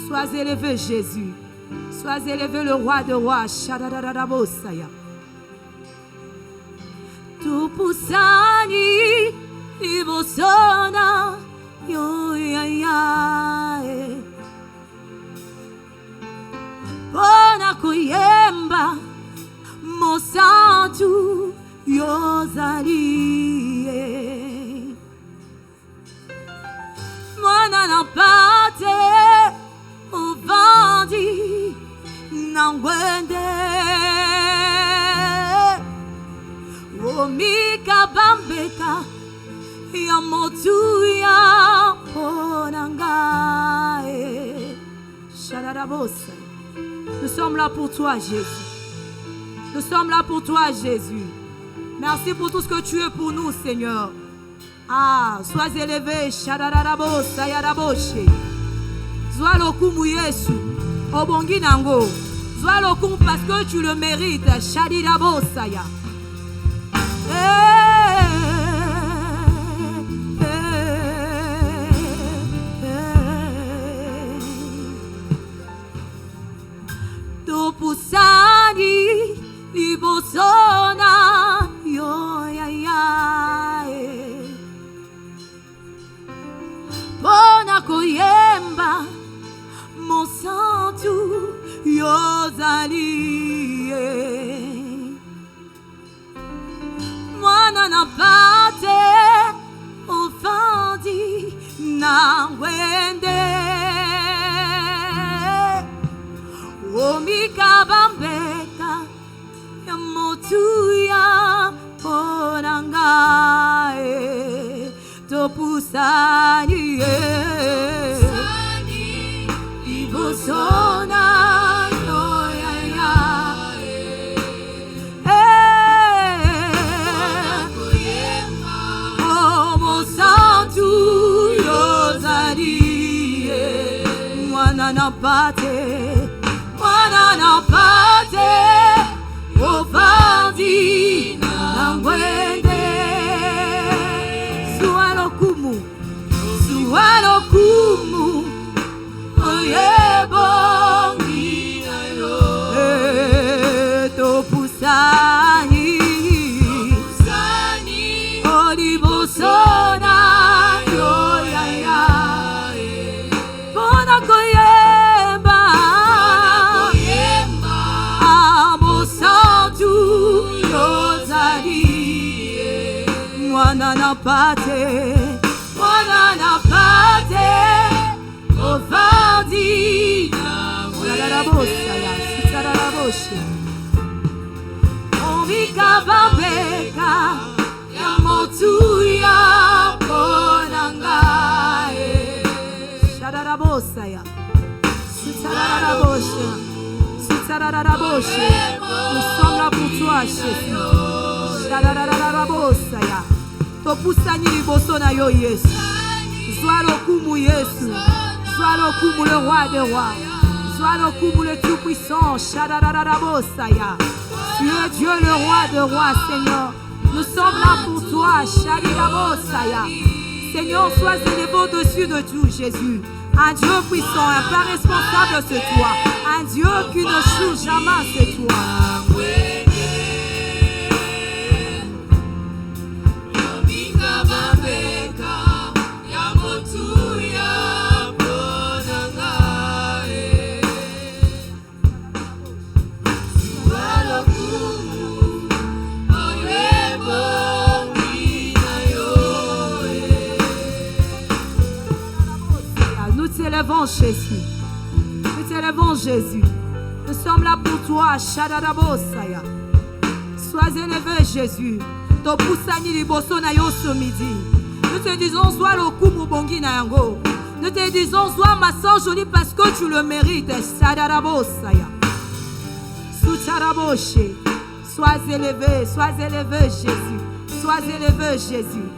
Sois élevé, Jésus. Sois élevé, le roi de rois. Shadadadabosaya. Tu pusani ibosona yo ya ya. Bona kuyemba mosantu yozali. Mwana na pate uvandi nangwende omika bambeka ya motu ya ponangae. Shadadabosa. Nous sommes là pour toi, Jésus. Nous sommes là pour toi, Jésus. Merci pour tout ce que tu es pour nous, Seigneur. Ah, sois élevé, Shadadabosa Yadaboshe. Sois lokumu Yesu, obongi nango. Sois lokumu parce que tu le mérites, Shadidabosa ya. Topusani libosona yo ya ya. Bona koyemba mosantu yozali. Mwana na pate ofandi na wende omika bambeka ya motu ya ponangae. Topusani ibosona yo ya ya. Mosantu yozali. Mwana na pate ovandi nangwende. Sualokumu oyebongi nayo. Topusani olibosona yo ya ya. Bona koyemba amosantu yozali. Mwana na pate ovandi nangwende. Omika bambeka ya motu ya ponangae. Shadadabosaya. Sutarabosha. Sutarabosha. Nous sommes là pour toi, Jésus. Shadadabosaya. Topusani libosona yo Yesu. Sois lokumu Yesu. Sois lokumu le roi des rois. Sois lokumu le tout-puissant. Shadadabosaya. Tu es Dieu le roi de rois, Seigneur. Nous sommes là pour toi, Shadidabosaya. Seigneur, sois élevé au-dessus de tout, Jésus. Un Dieu puissant, un Père responsable, c'est toi. Un Dieu qui ne choue jamais, c'est toi. Nous t'élèvons, Jésus. Nous t'élèvons, Jésus. Nous sommes là pour toi, Shadadabosaya. Sois élevé, Jésus. Topusani liboso na yo ce midi. Nous te disons, sois le kumu bongi na yango. Nous te disons, sois ma sœur jolie parce que tu le mérites, Shadadabosaya. Sutaraboshe. Sois élevé, Jésus. Sois élevé, Jésus.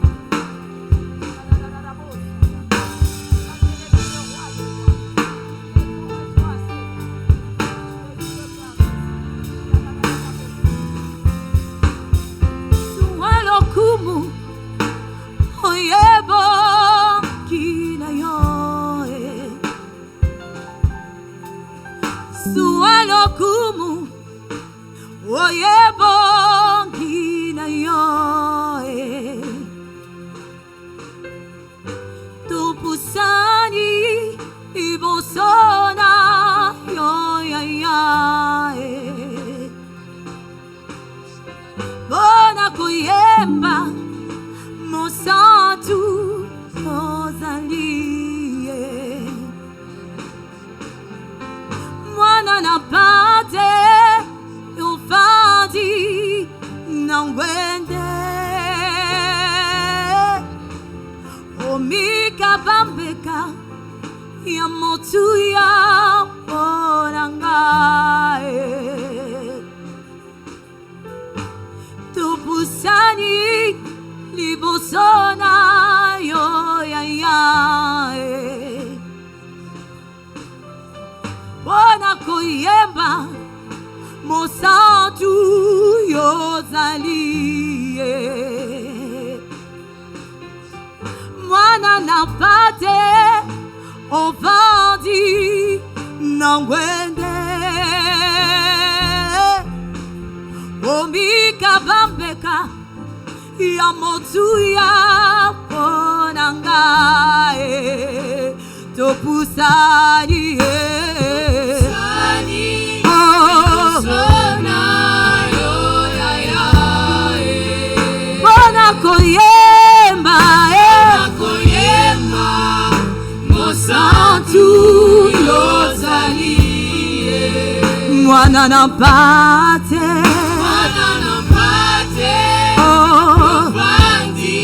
Sualokumu oyebongi na yo Tupusani ibosona yo ya ya Bona kuyemba mosantu ozalie Mwana na pate ufandi nangwende Omika bambeka ya motu ya porangae Tupusani libosona yo ya ya Bona koyemba mosantu yo zalie Mwana na pate ovandi nangwende Omika bambeka ya motu ya ponangae Topusani Bona koyemba mosantu yozalie Mwana na pate Ofandi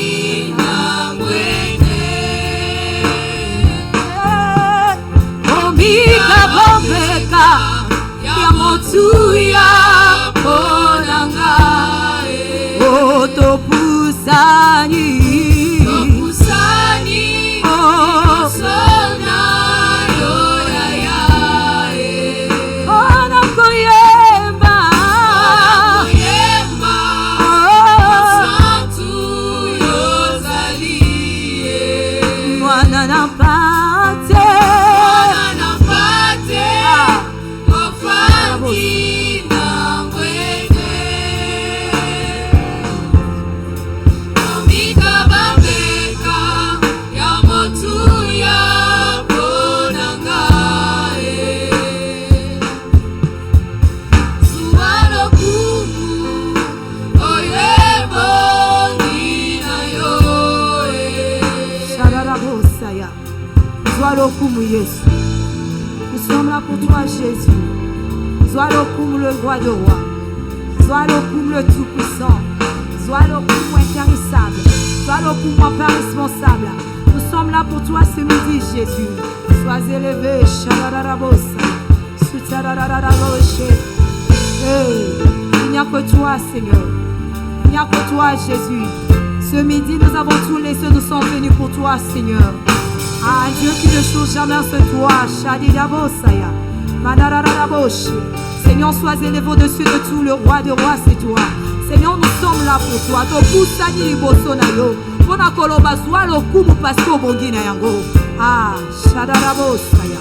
nangwende Omika bombeka ya motu ya ponangae Topusani Sona yo ya ya Ona koyemba Santu yo zalie Mwana na pate Ofandi nangwende Omika bambeka ya motu ya ponangae Sualokumu oyebongi na yo Shararabosaya Sualokumu Yesu Nous sommes là pour toi Jésus Sualokumu le roi de roi Sualokumu le tout-puissant Sualokumu intarissable Sualokumu pas responsable Nous sommes là pour toi ce midi Jésus Sois élevé Shararabosaya Sutarararaboshe Il n'y a que toi Seigneur Il n'y a que toi Jésus Ce midi nous avons tout laissé Nous sommes venus pour toi Seigneur Ah Dieu qui ne change jamais c'est toi Shadidabosaya Madararaboshe Seigneur, sois élevé au-dessus de tout, le roi des rois, c'est toi. Seigneur, nous sommes là pour toi. Topusani bosonayo. Pona koloba swalo kumu pasto bongina yango. Ah, shadarabosaya.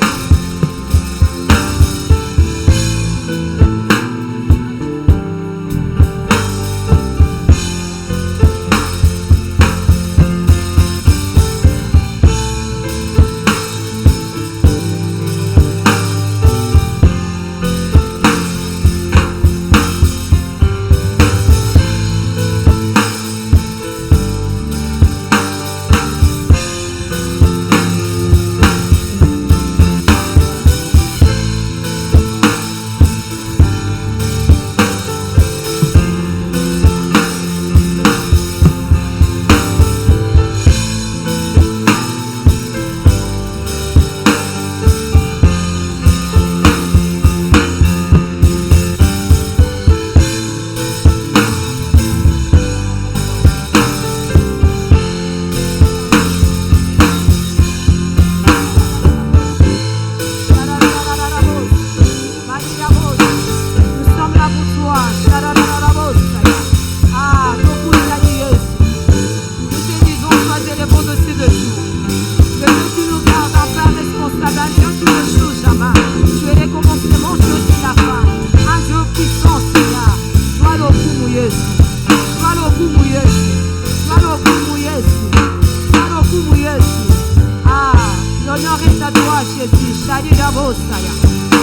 Shadidabosaya.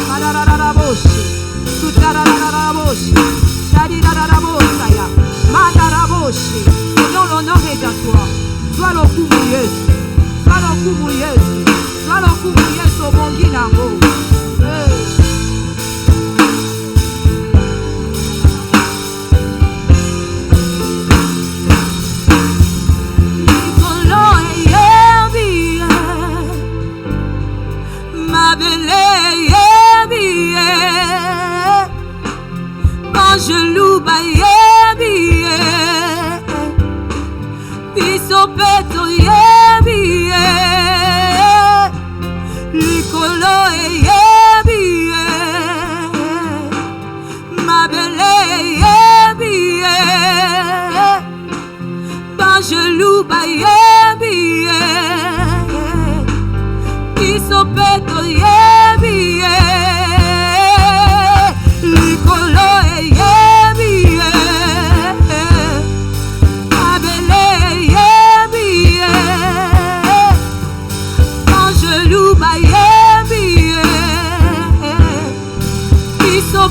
Madararaboshi. Sutararaboshi. Shadidarabosaya. Mandaraboshi. Seigneur, l'honneur est à toi. Sois le coup mouilleuse. Sois le coup mouilleuse. Sois le coup mouilleuse au bon guinango. Angelou baye biye Piso peto ye biye Likolo ye biye Ma belle ye biye Angelou baye biye Piso peto ye biye Likolo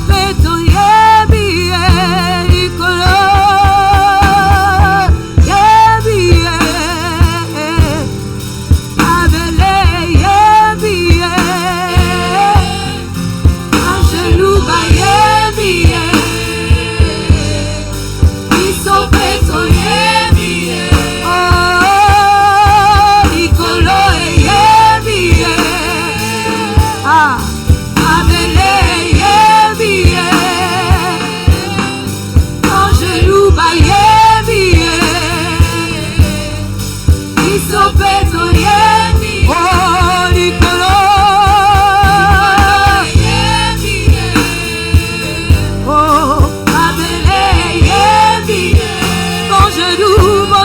Peto yebi Nicolo yebi Abele yebi Angelou ba yebi Iso peto yebi Oh Nicolo yebi Ah Abele Angelou ba yebi Iso peto yebi Oh Nicolo yebi Oh Abele yebi Angelou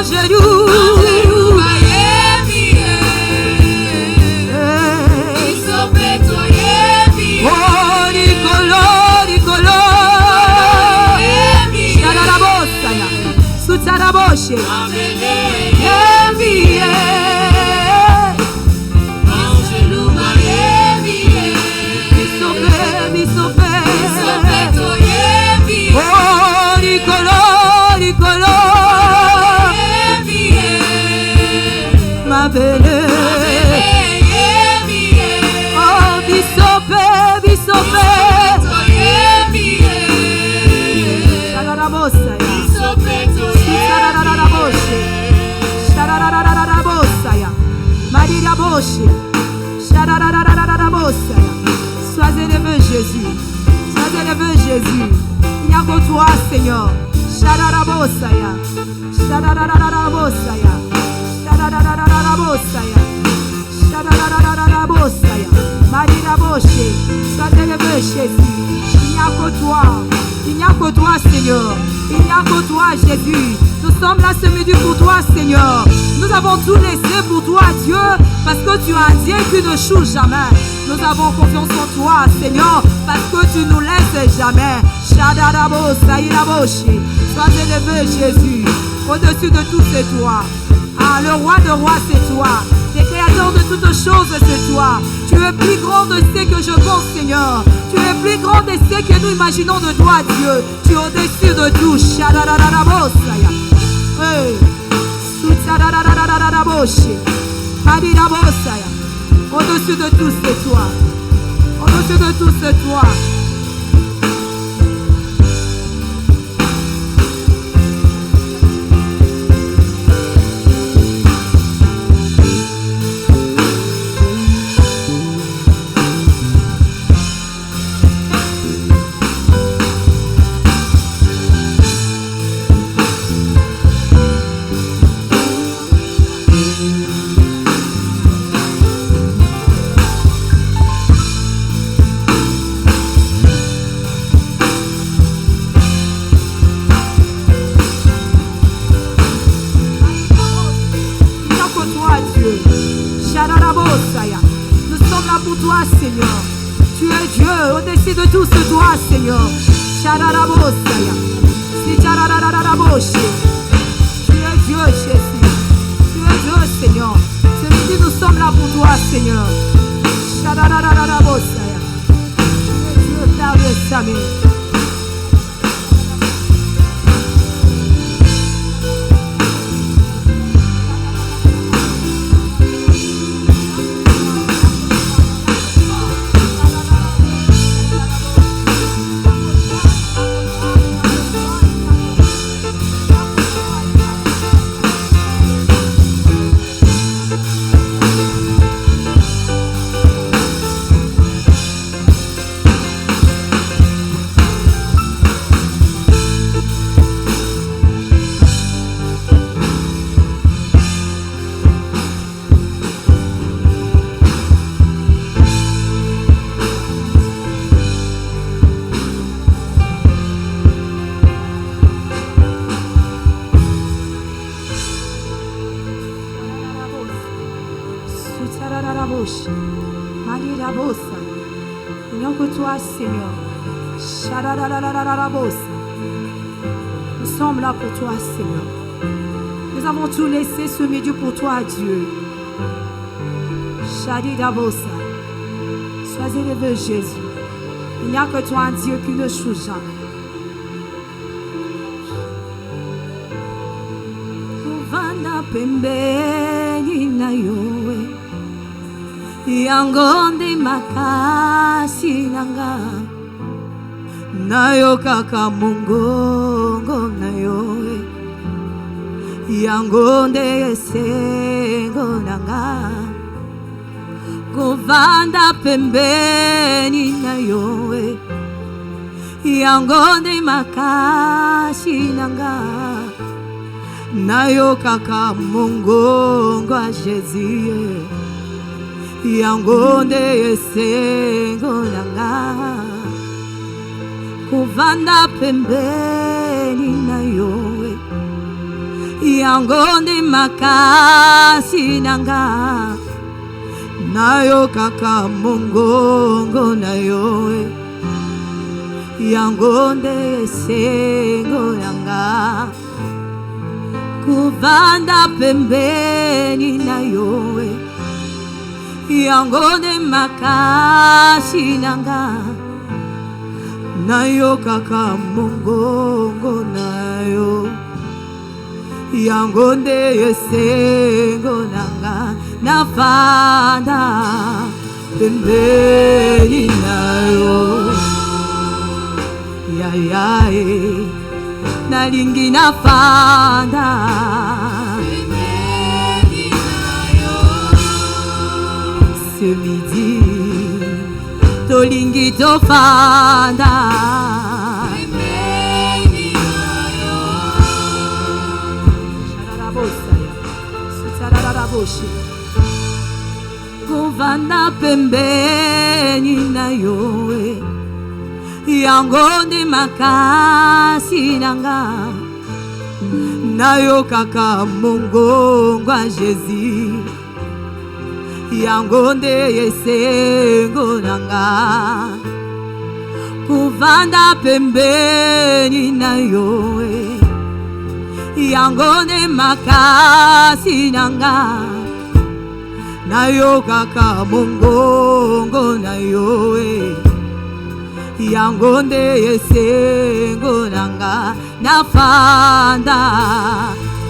ba yebi Iso peto yebi Oh Nicolo Sutaraboshe yebi Angelou ba yebi Bisope Peto yebi Oh Nicolo yebi Ma belle yebi Oh bisope Peto yebi Shararabosa Peto Sharararabosaya. Mariraboshe. Sharararabosaya. Sois élevé, Jésus. Sois élevé, Jésus. Il n'y a que toi, Seigneur. Shararabosaya. Sharararabosaya. Sharararabosaya. Sharararabosaya. Mariraboshe. Sois élevé, Jésus. Il n'y a que toi. Il n'y a que toi, Seigneur. Il n'y a que toi, Jésus. Nous sommes là ce midi pour toi, Seigneur. Nous avons tout laissé pour toi, Dieu, parce que tu as un Dieu qui ne choue jamais. Nous avons confiance en toi, Seigneur, parce que tu nous laisses jamais. Sois élevé, Jésus. Au-dessus de tout, c'est toi. Ah, le roi de rois, c'est toi. Le créateur de toutes choses, c'est toi. Tu es plus grand de ce que je pense, Seigneur. Tu es plus grand de ce que nous imaginons de toi, Dieu. Tu es au-dessus de tout. Au-dessus de tout, c'est toi. Au-dessus de tout, c'est toi. Nous sommes là pour toi, Seigneur. Tu es Dieu, au-dessus de tout, c'est toi, Seigneur. Tu es Dieu, Jésus. Tu es Dieu, Seigneur. Ce midi, nous sommes là pour toi, Seigneur. Shadadadadabosaya. Dieu Père de Samuel. Il n'y a que toi, Seigneur. Nous sommes là pour toi, Seigneur. Nous avons tout laissé ce midi pour toi, Dieu. Sois élevé, Jésus. Il n'y a que toi, un Dieu qui ne choue jamais. Kuvana pembeni na yowe yangonde makasi nanga nayo kaka mungongo nayowe yangonde esengo nanga kuvanda pembeni na yowe yangonde makasi nanga nayo kaka mungongo a Jésus yangonde esengo nanga kuvanda pembeni na yowe yangonde makasi nanga nayo kaka mungongo na yowe yangonde esengo nanga kuvanda pembeni na yowe yangonde makasi nanga nayo kaka mungongo nayo yangonde esengo nanga nafanda pembeni nayo yayae nalingi nafanda pembeni nayo ce midi tolingi tofanda pembeni nayo Shararabosaya kuvanda pembeni nayo yangonde makasi nanga nayo kaka mungongo a Jésus yangonde esengo nanga kuvanda pembeni nayo yangonde makasi nanga nayo kaka mungongo nayo yangonde esengo nanga nafanda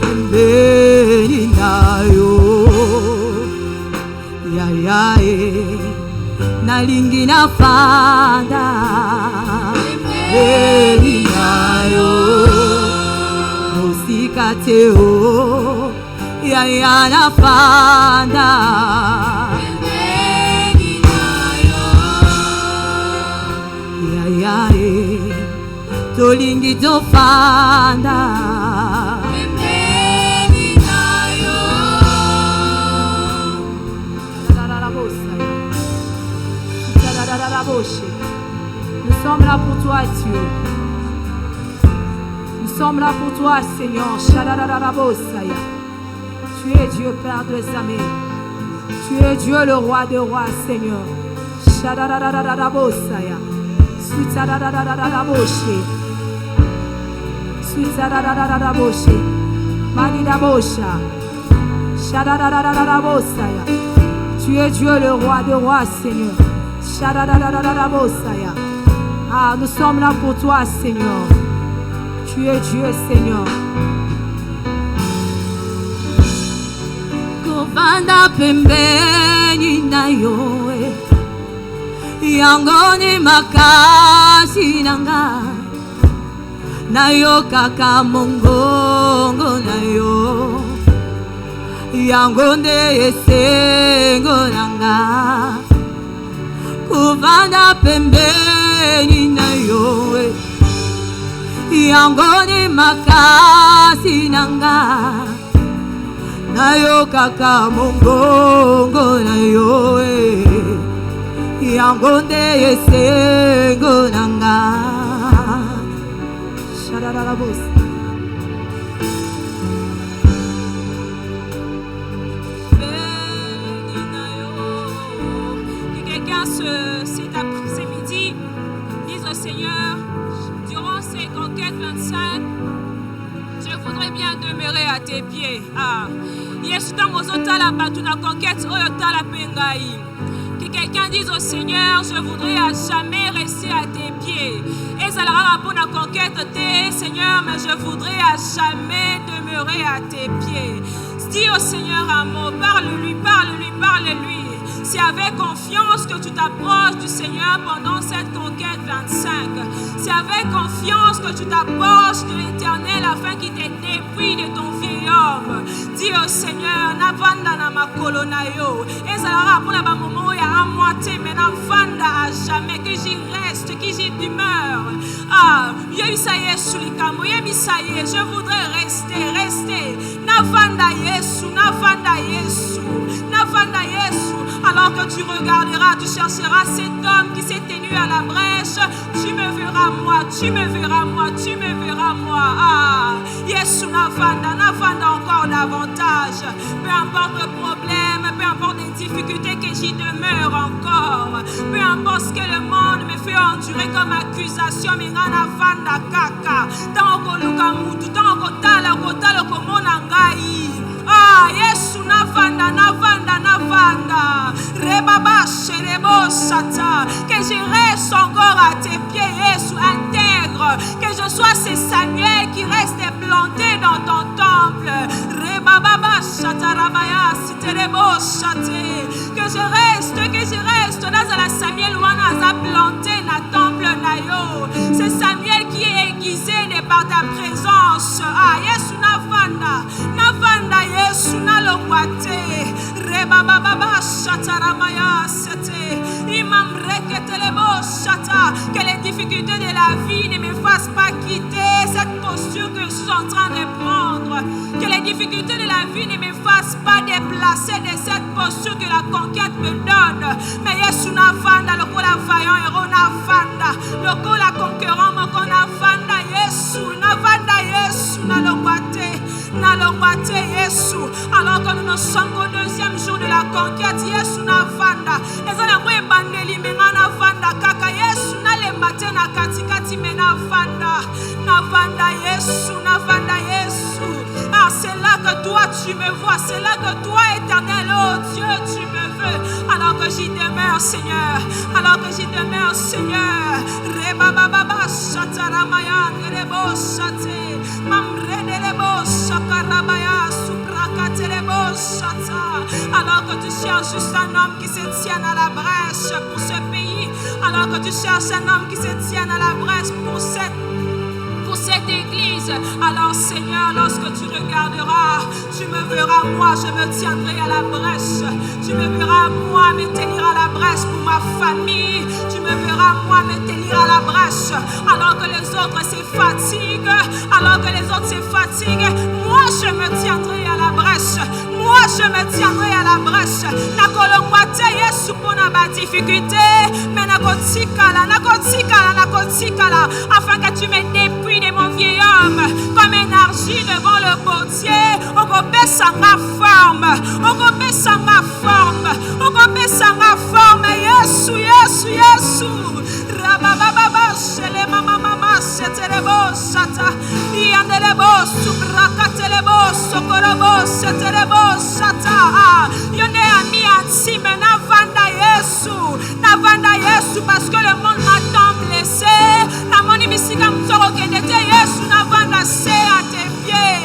pembeni nayo yayae nalingi nafanda pembeni nayo musikateo yaya nafanda yae tolingi tofanda pembeni nayo nous sommes là pour toi Dieu, nous sommes là pour toi Seigneur. Tu es Dieu Père de Zamé, tu es Dieu le roi des rois Seigneur. Tu es Dieu, le roi des rois, Seigneur. Ah, nous sommes là pour toi, Seigneur. Tu es Dieu, Seigneur. Kovanda pembeni na yoe Yangoni makasi nanga Na yo kaka mongongo na yo Yangonde esengo nanga Kovanda pembeni na yoe Yangoni makasi nanga Na yo kaka mongongo na yo Yangonde esengo nanga Shararabos. Que quelqu'un cet après-midi dise au Seigneur, durant ces conquêtes 25, je voudrais bien demeurer à tes pieds. Que quelqu'un dise au Seigneur, je voudrais à jamais rester à tes pieds. Et ça leur pour la conquête, Seigneur, mais je voudrais à jamais demeurer à tes pieds. Dis au Seigneur un mot, parle-lui, parle-lui, parle-lui. C'est avec confiance que tu t'approches du Seigneur pendant cette conquête 25. C'est avec confiance que tu t'approches de l'Éternel afin qu'il te dépouille de ton vieil homme. Dis au Seigneur, Navanda na makolo na yo. Et ça leur pour la moment à moitié, mais Navanda à jamais, que j'y reste, que j'y demeure. Ah, Yebisa Yesu likamo, Yebisa Yesu, je voudrais rester. Navanda Yesu, Navanda Yesu, Navanda Yesu. Alors que tu regarderas, tu chercheras cet homme qui s'est tenu à la brèche. Tu me verras moi, tu me verras moi, tu me verras moi. Ah, Yesu Navanda, Navanda encore davantage. Peu importe le problème, peu importe les difficultés que j'y demeure encore. Peu importe ce que le monde me fait endurer comme accusation, mais Navanda kaka. Tant que Lukamutu, tant que Tala komona ngai. Ah, Yesu Navanda, Navanda, Navanda. Rebaba Sherebo Sata. Que je reste encore à tes pieds, Yesu, intègre. Que je sois ce Samuel qui reste planté dans ton temple. Rebaba Sata Rabaya Siterebo Sate. Que je reste dans la Samuel Wana a planté na temple na yo. C'est Samuel qui est aiguisé par ta présence. Ah, Yesu Navanda, Navanda Yesu Nalongwate. Rebaba Baba Sata Ramaya Sete. Imam Reketelebo Sata. Que les difficultés de la vie ne me fassent pas quitter cette posture que je suis en train de prendre. Que les difficultés de la vie ne me fassent pas déplacer de cette posture que la conquête me donne. Mais Yesu Navanda, le la vaillant héros Navanda, le la conquérant Moko Navanda Yesu, Navanda Yesu, Nalongwate Yesu. Alors que nous sommes au deuxième jour de la conquête, Yesu Navanda. Et ça n'a pas bandeli menga Navanda kaka Yesu nalembate na katikati me Navanda, Navanda Yesu, Navanda Yesu. Ah, c'est là que toi tu me vois, c'est là que toi éternel, oh Dieu, tu me veux. Alors que j'y demeure, Seigneur, alors que j'y demeure, Seigneur. Reba baba shataramaya nerebo shate, mamre nerebo shakarabaya suprakatelebo shata. Alors que tu cherches juste un homme qui se tienne à la brèche pour ce pays, alors que tu cherches un homme qui se tienne à la brèche pour cette église, alors Seigneur, lorsque tu regarderas, tu me verras moi, je me tiendrai à la brèche. Tu me verras moi me tenir à la brèche pour ma famille. Tu me verras moi me tenir à la brèche. Alors que les autres se fatiguent, alors que les autres se fatiguent, moi je me tiendrai à la brèche. Moi je me tiendrai à la brèche. Nakolongwate Yesu pour na difficulté, mais nakotikala, afin que tu me dépouilles de mon vieil homme comme énergie devant le potier. Okope sanga forme, Yesu. Rabababa shele mama setelebo shata. Yandelebo subrakata. Telebo, Sokorobo, Setelebo, Shata. Yone ami intime, Navanda Yesu, parce que le monde m'a tant blessé. Namoni bisika mtoro kendete Yesu, Navanda se à tes pieds.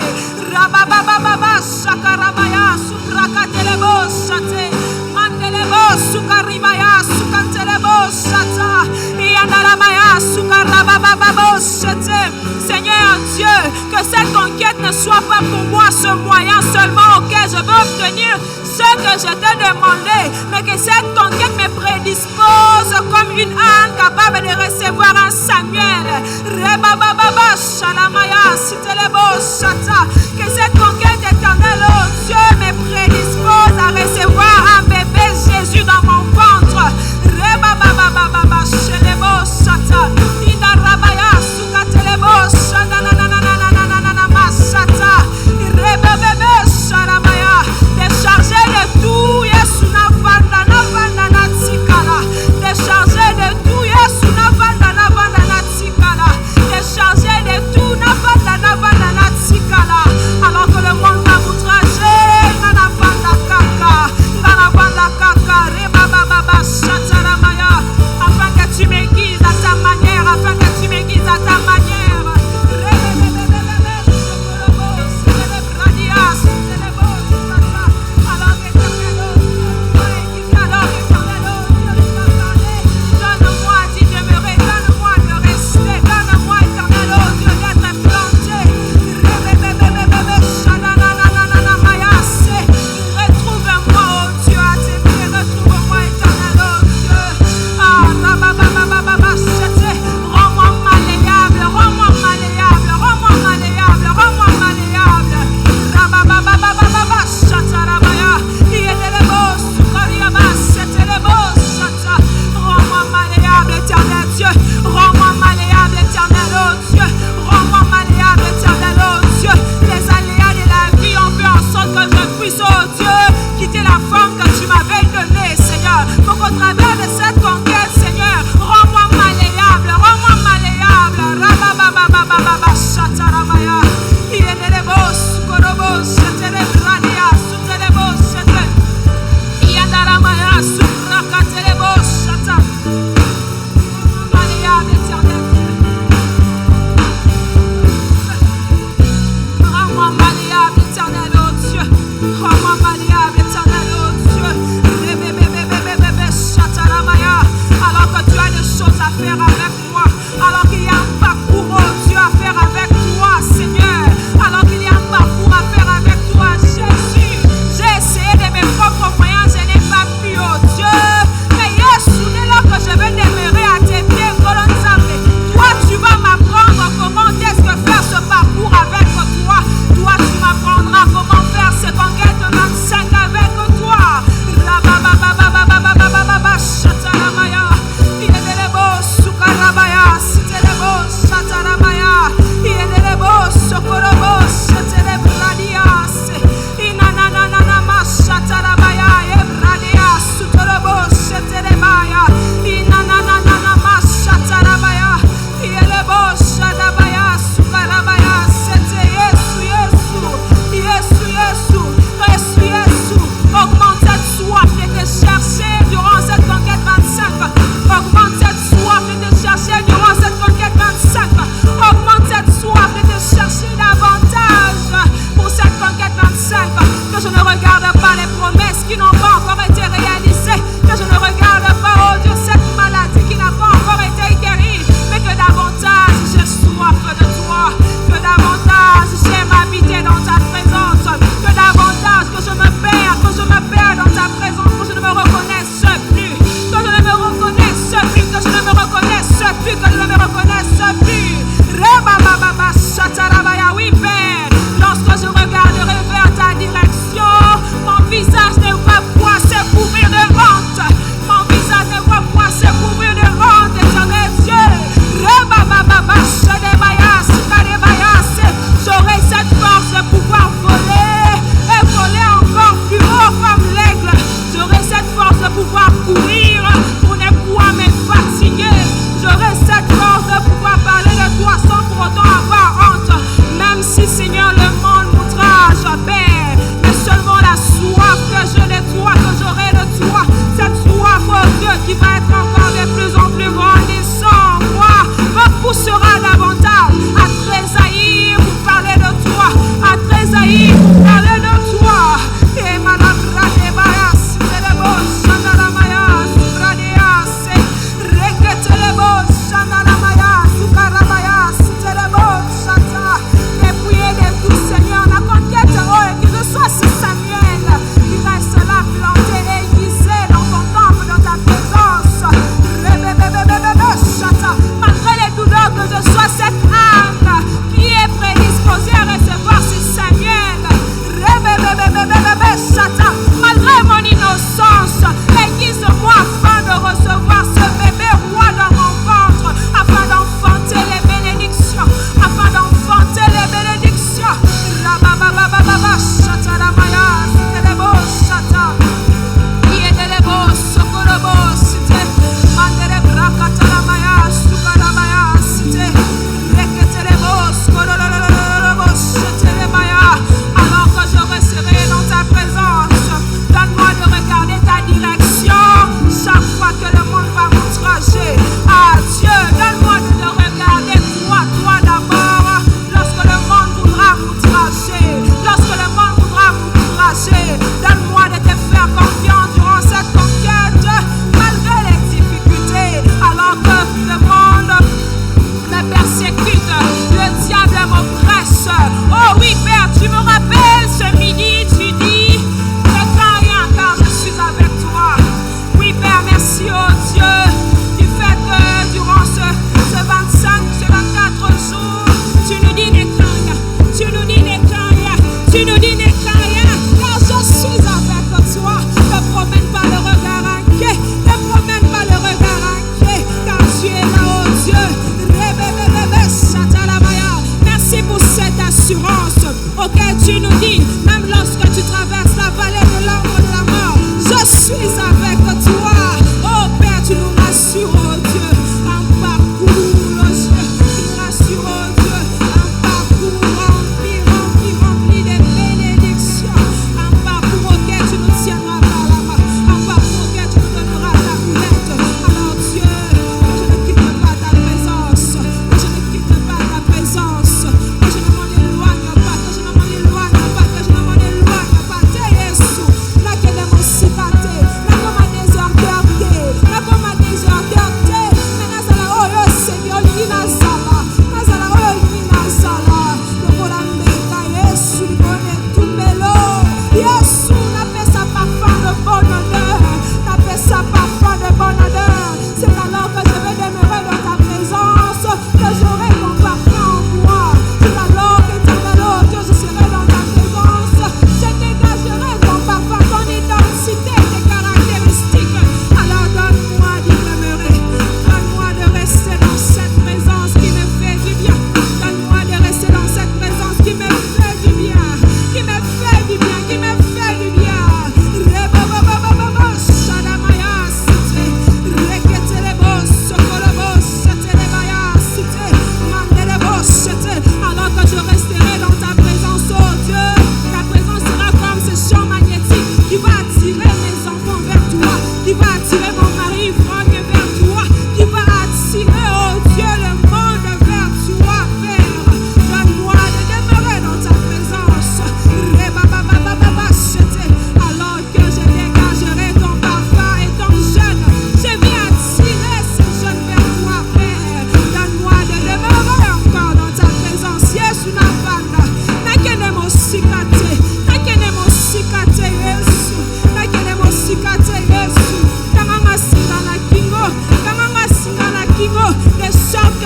Rababababa, Shakarabaya, Suprakatelebo, Shate. Mandelebo, Sukaribaya, Sukantelebo, Shata. Yandarabaya, Sukarabababo, Shate. Seigneur Dieu, que cette conquête ne soit pas pour moi ce moyen seulement auquel je veux obtenir ce que je t'ai demandé, mais que cette conquête me prédispose comme une âne capable de recevoir un Samuel. Rebababa, Shalamaya, Sitelebo, Shata. Que cette conquête éternelle, oh Dieu, me prédispose à recevoir un bébé Jésus dans mon ventre. Rebababa, Shelebo, Shata. Indarabaya, Sukatelebo, Shata. Rebebebe, Sharamaya. Déchargez de tout, Yesu, Navanda, Natikala. Déchargez de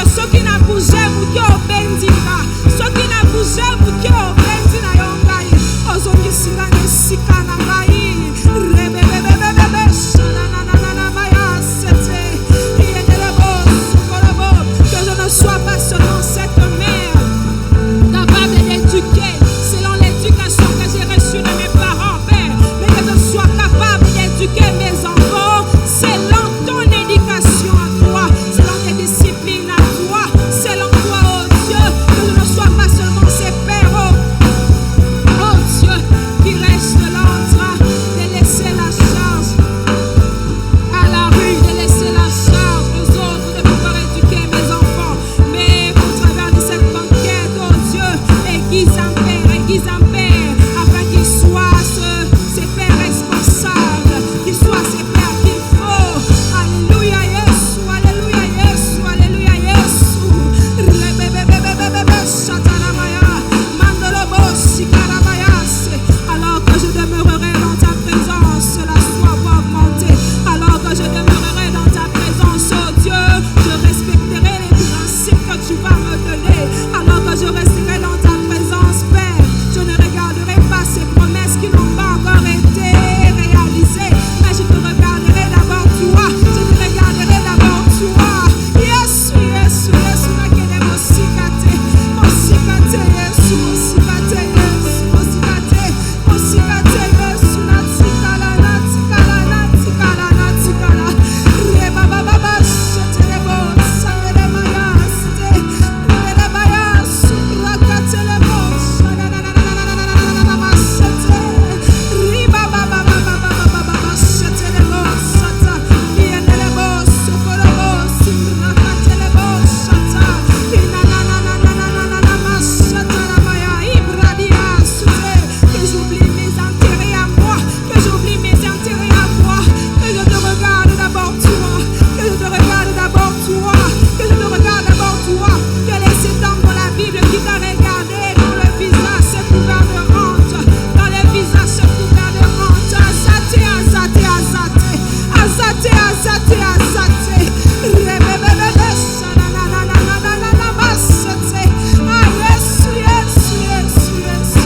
ce qui n'a bougé, vous qui au bendika. Ce qui n'a bougé, vous qui au bendina yongai. Ozongi sikane sikana ngai. Rebebebebebe shananana maya sete. Que je ne sois pas seulement cette mère capable d'éduquer selon l'éducation que j'ai reçue de mes parents, Père, mais que je sois capable d'éduquer mes enfants selon ton éducation à toi, selon tes disciplines à toi, selon toi, oh Dieu, que je ne sois pas seulement ces pères, oh Dieu, qui restent là en train de laisser la charge à la rue, de laisser la charge aux autres de pouvoir éduquer mes enfants, mais au travers de cette conquête, oh Dieu, aiguise un père, afin qu'ils soient ces pères responsables, qu'ils soient ces pères qu'il faut. Alléluia, Yesu, alléluia, Yesu, alléluia, Yesu. Rebebebebebebe, shataramaya, mandolobo, shikaramayase. Alors que je demeurerai dans ta présence, la soif va augmenter. Alors que je demeurerai dans ta présence, oh Dieu, je respecterai les principes que tu vas me donner. Alors que je resterai dans ta présence, Père, je ne regarderai pas ces promesses qui n'ont pas encore été réalisées, mais je te regarderai d'abord toi. Je te regarderai d'abord toi. Yesu, Yesu, Yesu, nakene mosikate, mosikate, Yesu, mosikate, Yesu, mosikate, mosikate, Yesu, natikala, natikala, natikala, natikala. Reba baba bashetelebo, sanelebaya, sete, relebaya, surakatelebo, shanananananananananana, sete. Riba baba baba baba baba shetelebo, sata, lienelebo, sokolobo, sirakatelebo, sata, inanananananananana, shataramaya, ibradia, sute. Que j'oublie mes intérêts à moi, que j'oublie mes intérêts à moi, que je te regarde d'abord toi, que je te regarde d'abord toi, que je te regarde d'abord toi. Quel est cet homme dans la Bible qui t'a regardé dans le visage se couvert de honte, dans le visage se couvert de honte. Azate, azate, azate, azate, azate, azate. Rebebebebe, shananananananana, masete. Ah, Yesu, Yesu, Yesu, Yesu.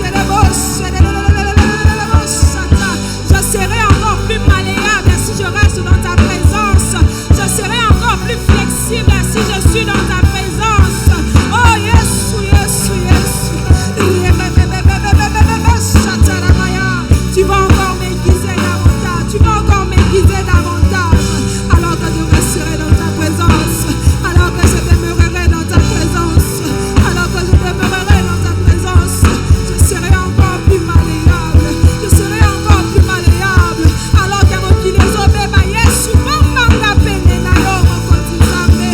Lelebo, shelelelelelelelelebo, shata. Je serai encore plus malléable si je reste dans ta présence. Je serai encore plus flexible si je suis dans ta présence. Oh, Yesu, Yesu, Yesu. Rebebebebebebebe, shataramaya. Tu vas encore m'aiguiser davantage. Tu vas encore m'aiguiser davantage. Alors que je resterai dans ta présence. Alors que je demeurerai dans ta présence. Alors que je demeurerai dans ta présence. Je serai encore plus malléable. Je serai encore plus malléable. Alors que qui les obéba Yesu, bomba pene na yo mokoti nzambe.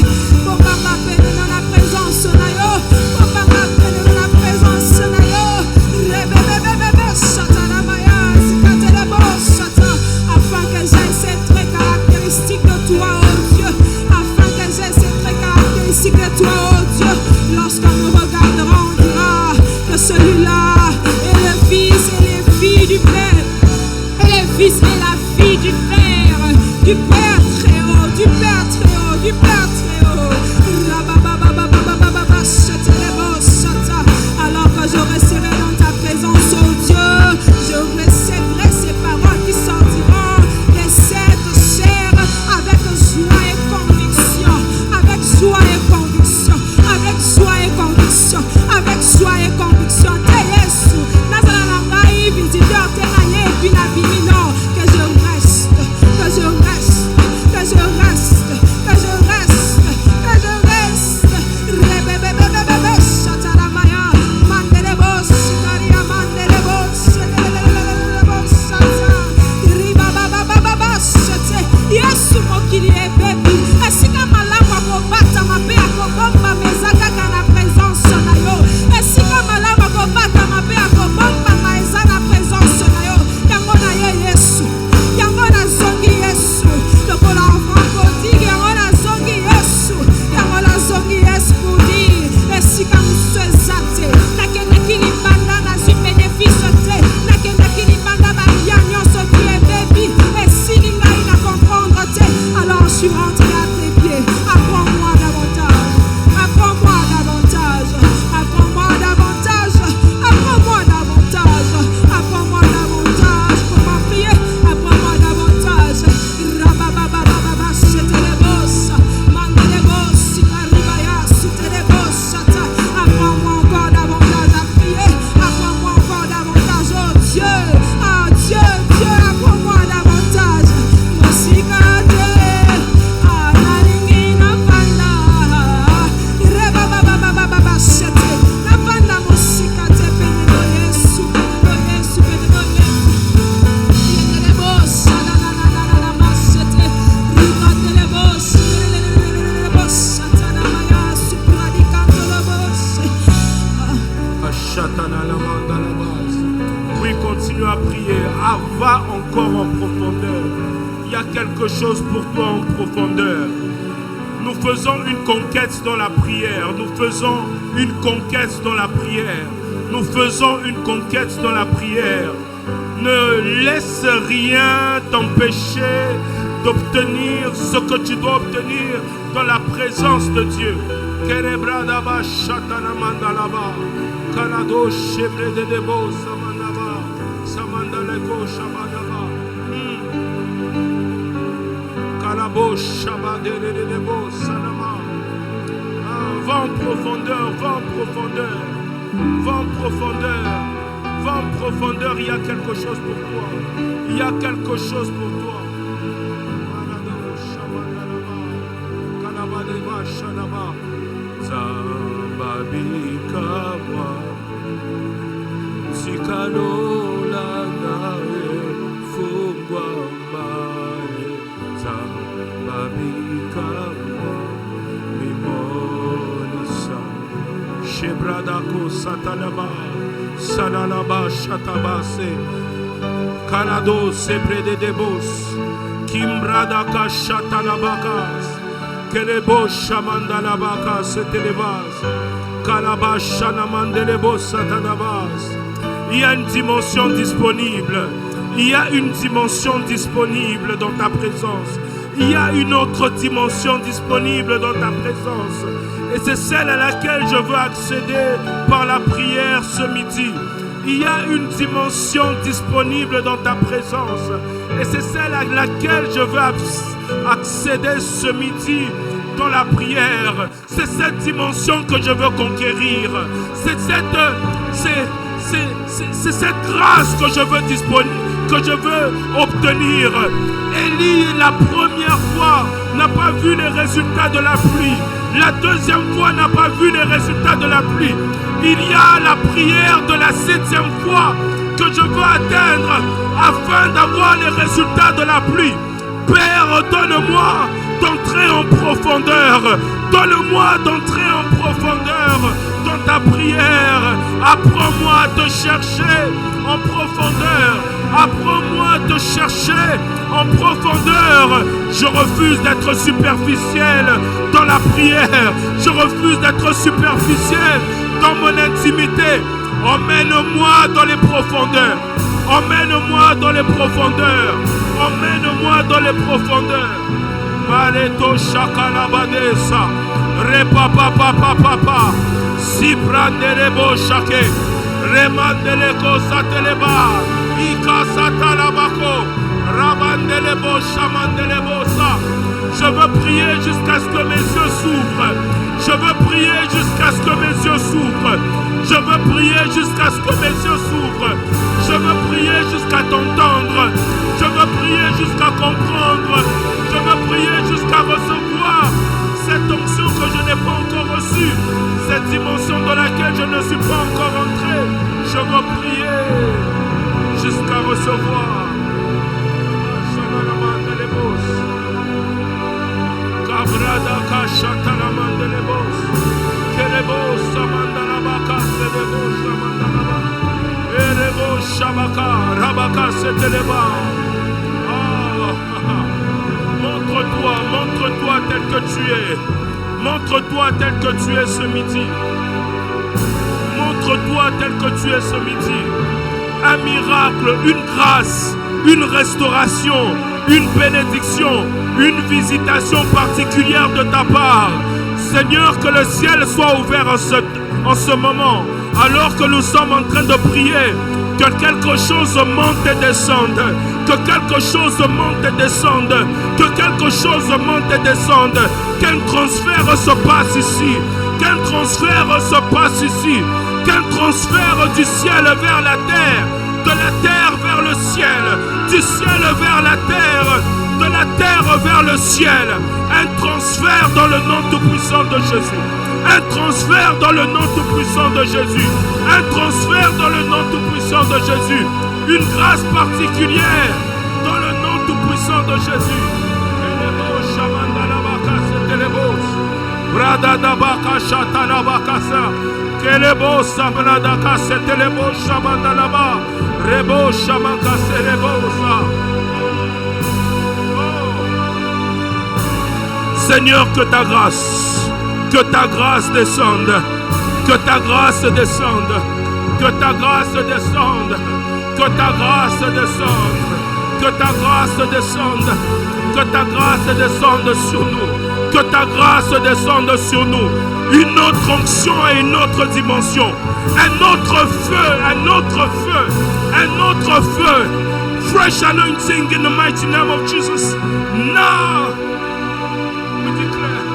Bomba pene dans la présence na yo. Bomba pene dans la présence na yo. Rebebebebebe shataramaya, sikatelebo shata. Afin que j'aie ces traits caractéristiques de toi, oh Dieu. Afin que j'aie ces traits caractéristiques de toi, oh Dieu. Lorsqu'on me regardera, on dira que celui-là est le fils et les filles du Père. Et les fils et la fille du Père très haut, du Père très haut, du Père très haut. Rabababababababa, shetelebo, shata. Alors que je resterai dans ta présence, oh Dieu, je recevrai ces paroles qui sortiront de cette chair avec joie et conviction, avec joie et conviction, avec joie et conviction, avec joie et conviction. Te Yesu, nazala na ngai visiteur te na ye puis na bimino, que je reste, que je reste, que je reste, que je reste. quelque chose pour toi en profondeur. Nous faisons une conquête dans la prière. Nous faisons une conquête dans la prière. Nous faisons une conquête dans la prière. Ne laisse rien t'empêcher d'obtenir ce que tu dois obtenir dans la présence de Dieu. Kerebradaba shatanamandalaba. Kanado shebre de debo samandaba. Samandaleko shabadaba. Kalabo shabade de debo sanama. Va en profondeur, va en profondeur. Va en profondeur. Va en profondeur, il y a quelque chose pour toi. Il y a quelque chose pour toi. Shebradako satalaba sanalaba shatabase Kanado sebre de debos Kimbradaka shatalabakas Kelebo shamandalabaka setelebas Kalabashanamandelebo satanabas. Il y a une dimension disponible. Il y a une dimension disponible dans ta présence. Il y a une autre dimension disponible dans ta présence. Et c'est celle à laquelle je veux accéder par la prière ce midi. Il y a une dimension disponible dans ta présence. Et c'est celle à laquelle je veux accéder ce midi dans la prière. C'est cette dimension que je veux conquérir. C'est cette grâce que je veux que je veux obtenir. Élie, la première fois, n'a pas vu les résultats de la pluie. La deuxième fois, n'a pas vu les résultats de la pluie. Il y a la prière de la 7e fois que je veux atteindre afin d'avoir les résultats de la pluie. Père, donne-moi d'entrer en profondeur. Donne-moi d'entrer en profondeur dans ta prière. Apprends-moi à te chercher en profondeur. Apprends-moi à te chercher en profondeur. Je refuse d'être superficiel dans la prière. Je refuse d'être superficiel dans mon intimité. Emmène-moi dans les profondeurs. Emmène-moi dans les profondeurs. Emmène-moi dans les profondeurs. Maleto shakalabadesa. Repapapapapapa. Si prandelebo shake. Remandeleko sateleba. Ika satalabako. Rabandelebo shamandelebo sa. Je veux prier jusqu'à ce que mes yeux s'ouvrent. Je veux prier jusqu'à ce que mes yeux s'ouvrent. Je veux prier jusqu'à ce que mes yeux s'ouvrent. Je veux prier jusqu'à t'entendre. Je veux prier jusqu'à comprendre. Je veux prier jusqu'à recevoir cette onction que je n'ai pas encore reçue. Cette dimension dans laquelle je ne suis pas encore entré. Je veux prier jusqu'à recevoir. Kabrada kashatalaman de lebos. Kelebos samandalabaka sebebos samandalaba. Erebos shabaka rabaka seteleba. Montre-toi tel que tu es. Montre-toi tel que tu es ce midi. Montre-toi tel que tu es ce midi. Un miracle, une grâce, une restauration, une bénédiction, une visitation particulière de ta part. Seigneur, que le ciel soit ouvert en ce moment, alors que nous sommes en train de prier, que quelque chose monte et descende, que quelque chose monte et descende, que quelque chose monte et descende, qu'un transfert se passe ici, qu'un transfert se passe ici, qu'un transfert du ciel vers la terre, de la terre vers le ciel, du ciel vers la terre, de la terre vers le ciel. Un transfert dans le nom tout-puissant de Jésus. Un transfert dans le nom tout-puissant de Jésus. Un transfert dans le nom tout-puissant de Jésus. Une grâce particulière dans le nom tout-puissant de Jésus. Kelebo sabradaka setelebo shamandalaba rebo shamaka serebosa. Seigneur, que ta grâce descende, que ta grâce descende, que ta grâce descende, que ta grâce descende, que ta grâce descende, que ta grâce descende sur nous, que ta grâce descende sur nous. Une autre onction et une autre dimension, un autre feu, un autre feu, un autre feu. Fresh anointing in the mighty name of Jesus. Now we declare,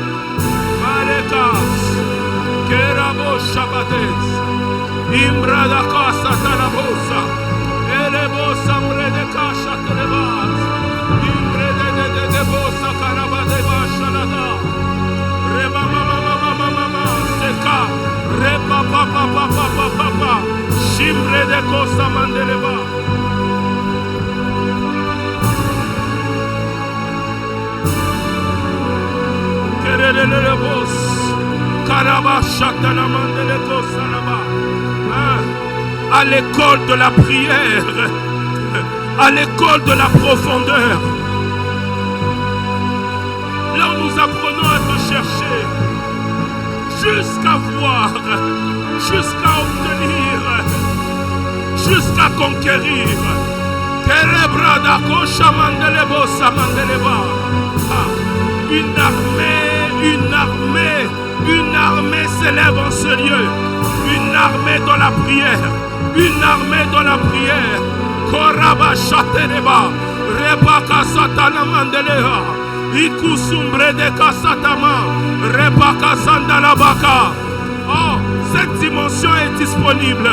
Malekas, Kerabo Shabates, Imbrada Casa Tarabosa, Elebosa Mredeka Shaterebas, Imbrede de Bosa Karabadeba Shalada, Reba Mama Seka, Reba Papa, Shimre de Cosa Mandeleba. À l'école de la prière, à l'école de la profondeur, là où nous apprenons à te chercher, jusqu'à voir, jusqu'à obtenir, jusqu'à conquérir. Une armée s'élève en ce lieu. Une armée dans la prière. Une armée dans la prière. Koraba Shatereba. Rebaka Satana Mandeleha. Ikusumbre de Kasatama. Rebaka Sandalabaka. Oh, cette dimension est disponible.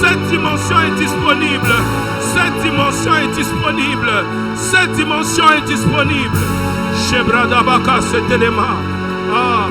Cette dimension est disponible. Cette dimension est disponible. Cette dimension est disponible. Shebradabaka Setelema. Ah.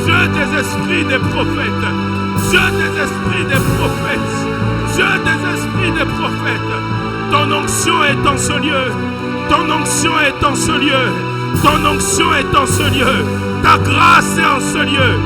Dieu des esprits des prophètes, Dieu des esprits des prophètes, Dieu des esprits des prophètes, ton onction est en ce lieu, ton onction est en ce lieu, ton onction est en ce lieu, ta grâce est en ce lieu.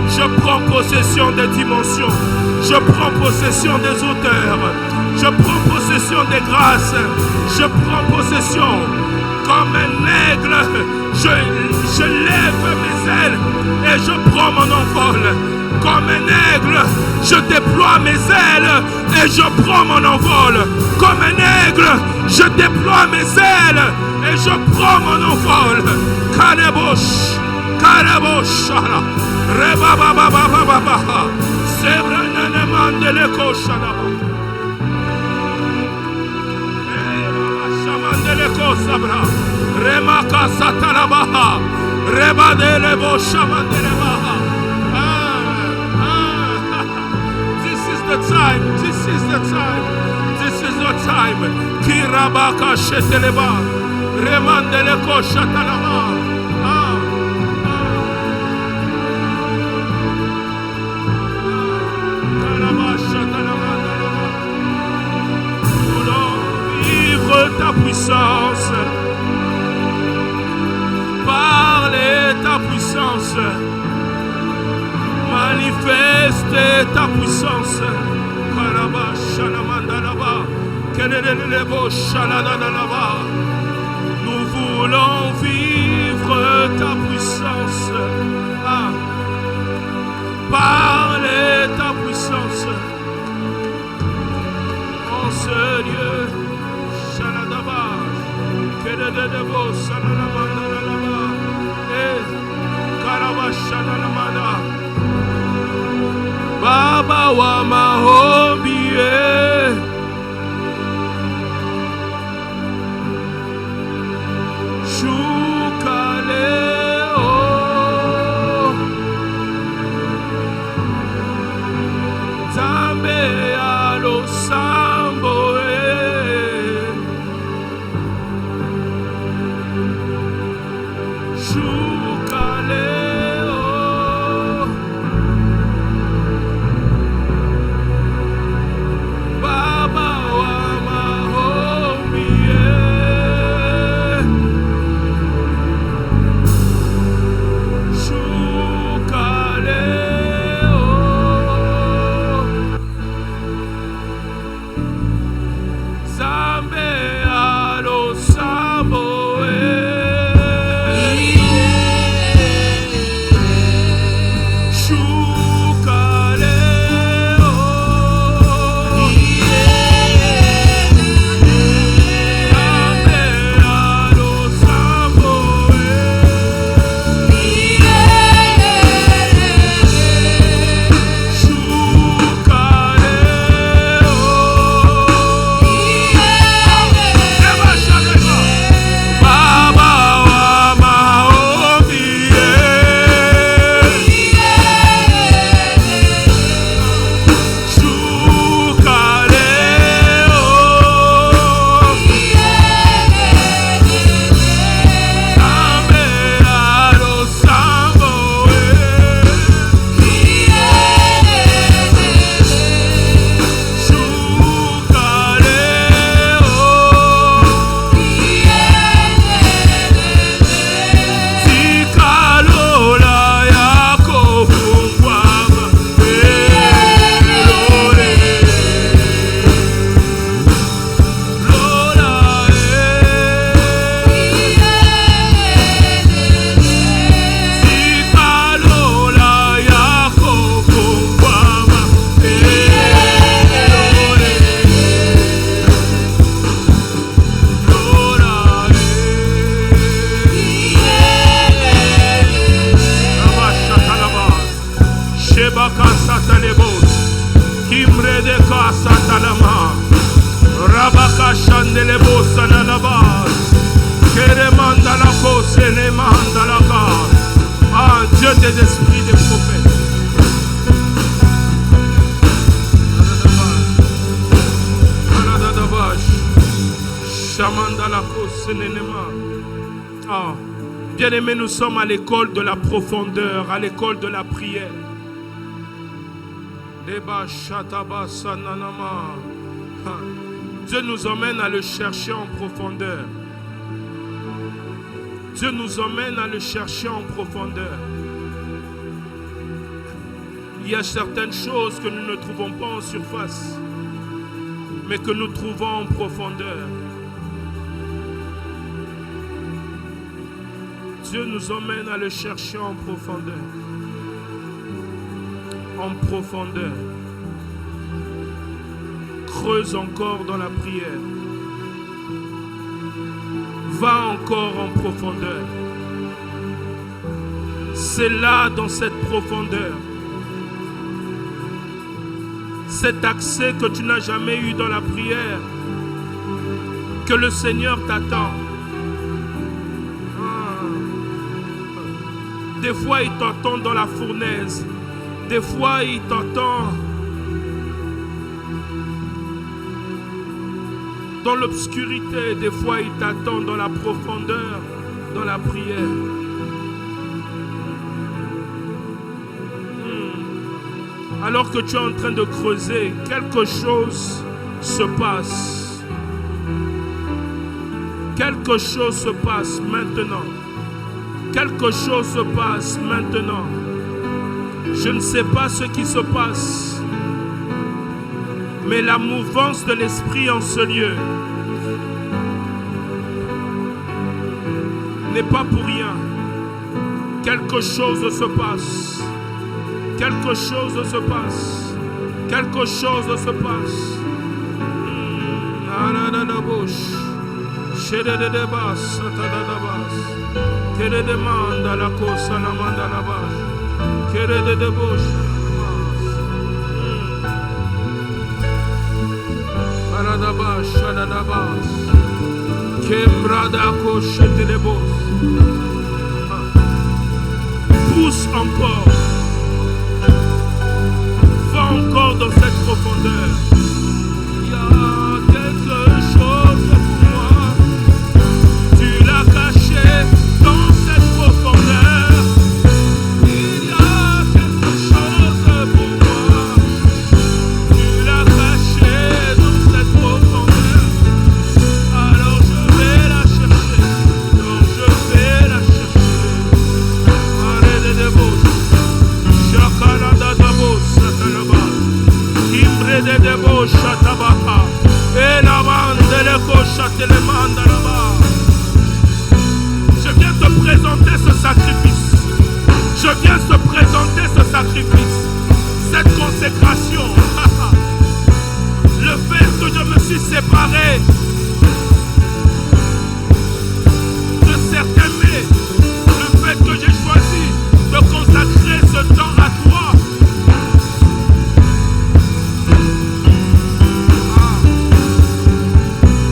Je prends possession des dimensions, je prends possession des auteurs, je prends possession des grâces, je prends possession comme un aigle, je lève mes ailes et je prends mon envol. Comme un aigle, je déploie mes ailes et je prends mon envol. Comme un aigle, je déploie mes ailes et je prends mon envol. Karebosh, Karebosh, Reba Baba Baba Baba, Sebranane Mandeleko Shanaba, Shamandeleko Sabra, Remaka Satarabaha, Reba Delebo Shamandelebaha. The time, this is the time, this is the time. Kirabaka Sheteleba, Remandeleko Shatalaba. Nous voulons vivre ta puissance, parler ta puissance. Manifeste ta puissance. Nous voulons vivre ta puissance. Ah. Parlez ta puissance en ce lieu. Shaladaba, Kededebo, Salalamandalaba, Karabashalamanda, Baba wa mahombi, Dieu des esprits des prophètes. Oh. Bien-aimés, nous sommes à l'école de la profondeur, à l'école de la prière. Dieu nous emmène à le chercher en profondeur. Dieu nous emmène à le chercher en profondeur. Il y a certaines choses que nous ne trouvons pas en surface, mais que nous trouvons en profondeur. Dieu nous emmène à le chercher en profondeur. En profondeur. Creuse encore dans la prière. Va encore en profondeur. C'est là, dans cette profondeur, cet accès que tu n'as jamais eu dans la prière, que le Seigneur t'attend. Des fois, il t'entend dans la fournaise. Des fois, il t'entend dans l'obscurité. Des fois, il t'attend dans la profondeur, dans la prière. Alors que tu es en train de creuser, quelque chose se passe. Quelque chose se passe maintenant. Quelque chose se passe maintenant. Je ne sais pas ce qui se passe. Mais la mouvance de l'Esprit en ce lieu n'est pas pour rien. Quelque chose se passe. Quelque chose se passe. Quelque chose se passe. Quelle demande à la cosa la manda la base. Quelle de débauche. Paradabas, Shadadabas. Kembradako Shetelebos. Pousse encore. Va encore dans cette profondeur. Il y a quelque chose pour moi. Tu l'as caché dans cette profondeur. Il y a quelque chose pour moi. Tu l'as caché dans cette profondeur. Alors je vais la chercher. Non, je vais la chercher. Allez les débauches. Chakalada dabos satalaba. Imbre de débauche atabaha. Et la bande les coches à télémande là-bas. Je viens te présenter ce sacrifice. Je viens te présenter ce sacrifice. Cette consécration. Le fait que je me suis séparé de certains mets. Le fait que j'ai choisi de consacrer ce temps à toi.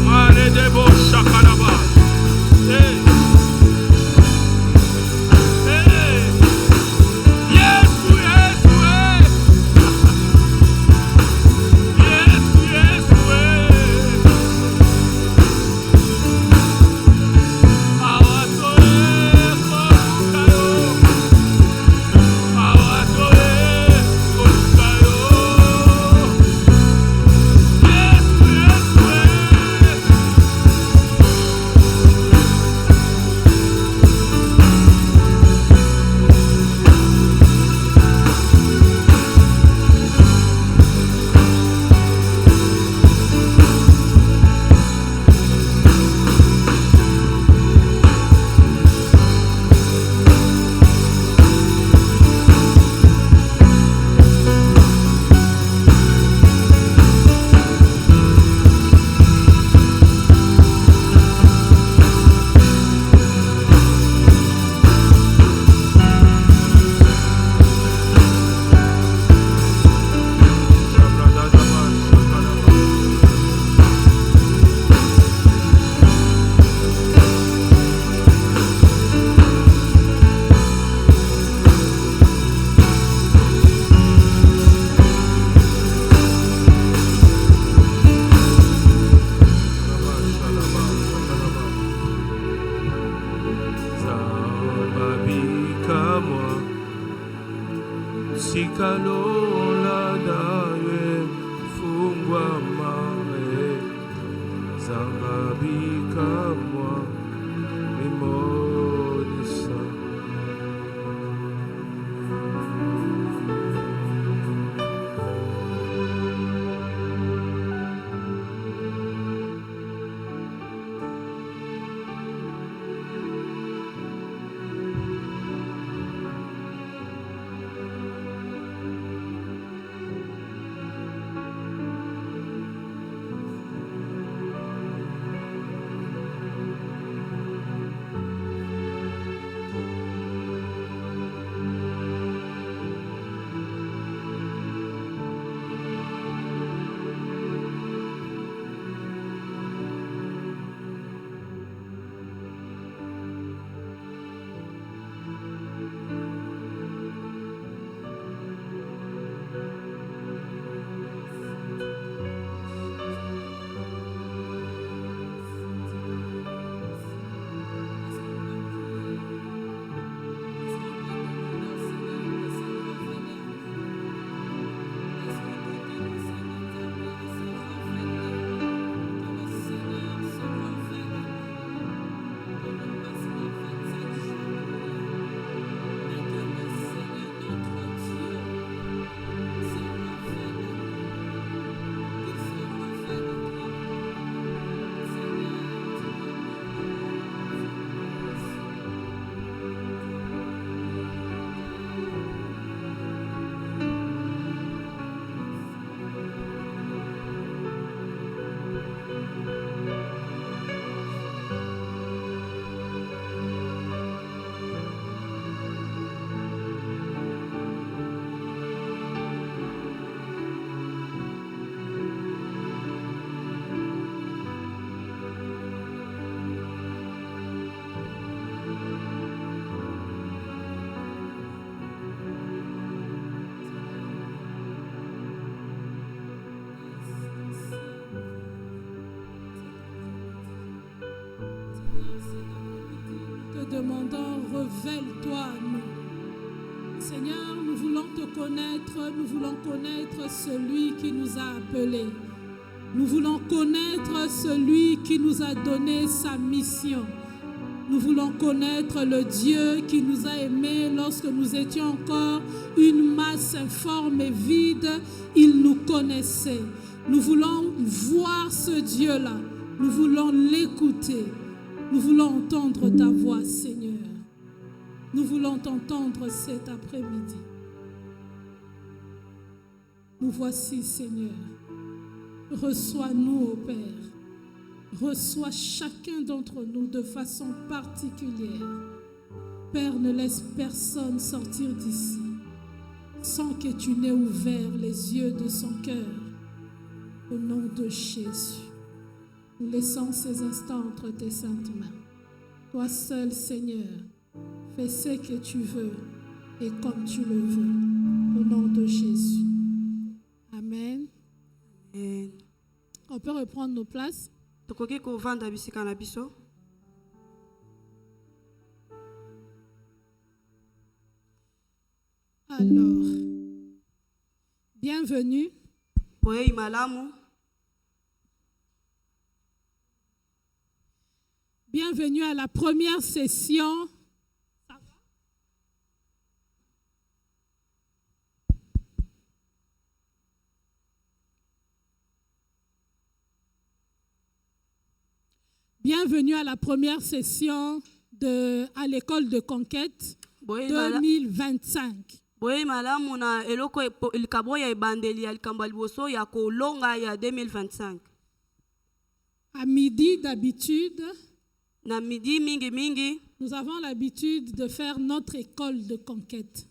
Mane debo shakalaba. Hey. Hey. Yes, yes, yes. Yes, yes, yes. Awatoe kolukayo. Awatoe kolukayo. Yes, yes, yes. Sikalola dawe fungwa mare Zambabika moi Mimodisa. Te demandons, révèle-toi à nous. Seigneur, nous voulons te connaître, nous voulons connaître celui qui nous a appelés. Nous voulons connaître celui qui nous a donné sa mission. Nous voulons connaître le Dieu qui nous a aimés lorsque nous étions encore une masse informe et vide. Il nous connaissait. Nous voulons voir ce Dieu-là. Nous voulons l'écouter. Nous voulons entendre ta voix, Seigneur. Nous voulons t'entendre cet après-midi. Nous voici, Seigneur. Reçois-nous, ô Père. Reçois chacun d'entre nous de façon particulière. Père, ne laisse personne sortir d'ici sans que tu n'aies ouvert les yeux de son cœur. Au nom de Jésus, nous laissons ces instants entre tes saintes mains. Toi seul, Seigneur, fais ce que tu veux et comme tu le veux. Au nom de Jésus. Amen. Amen. On peut reprendre nos places. Alors, bienvenue. Bienvenue à la première session. Bienvenue à la première session à l'école de conquête 2025. À midi d'habitude, nous avons l'habitude de faire notre école de conquête.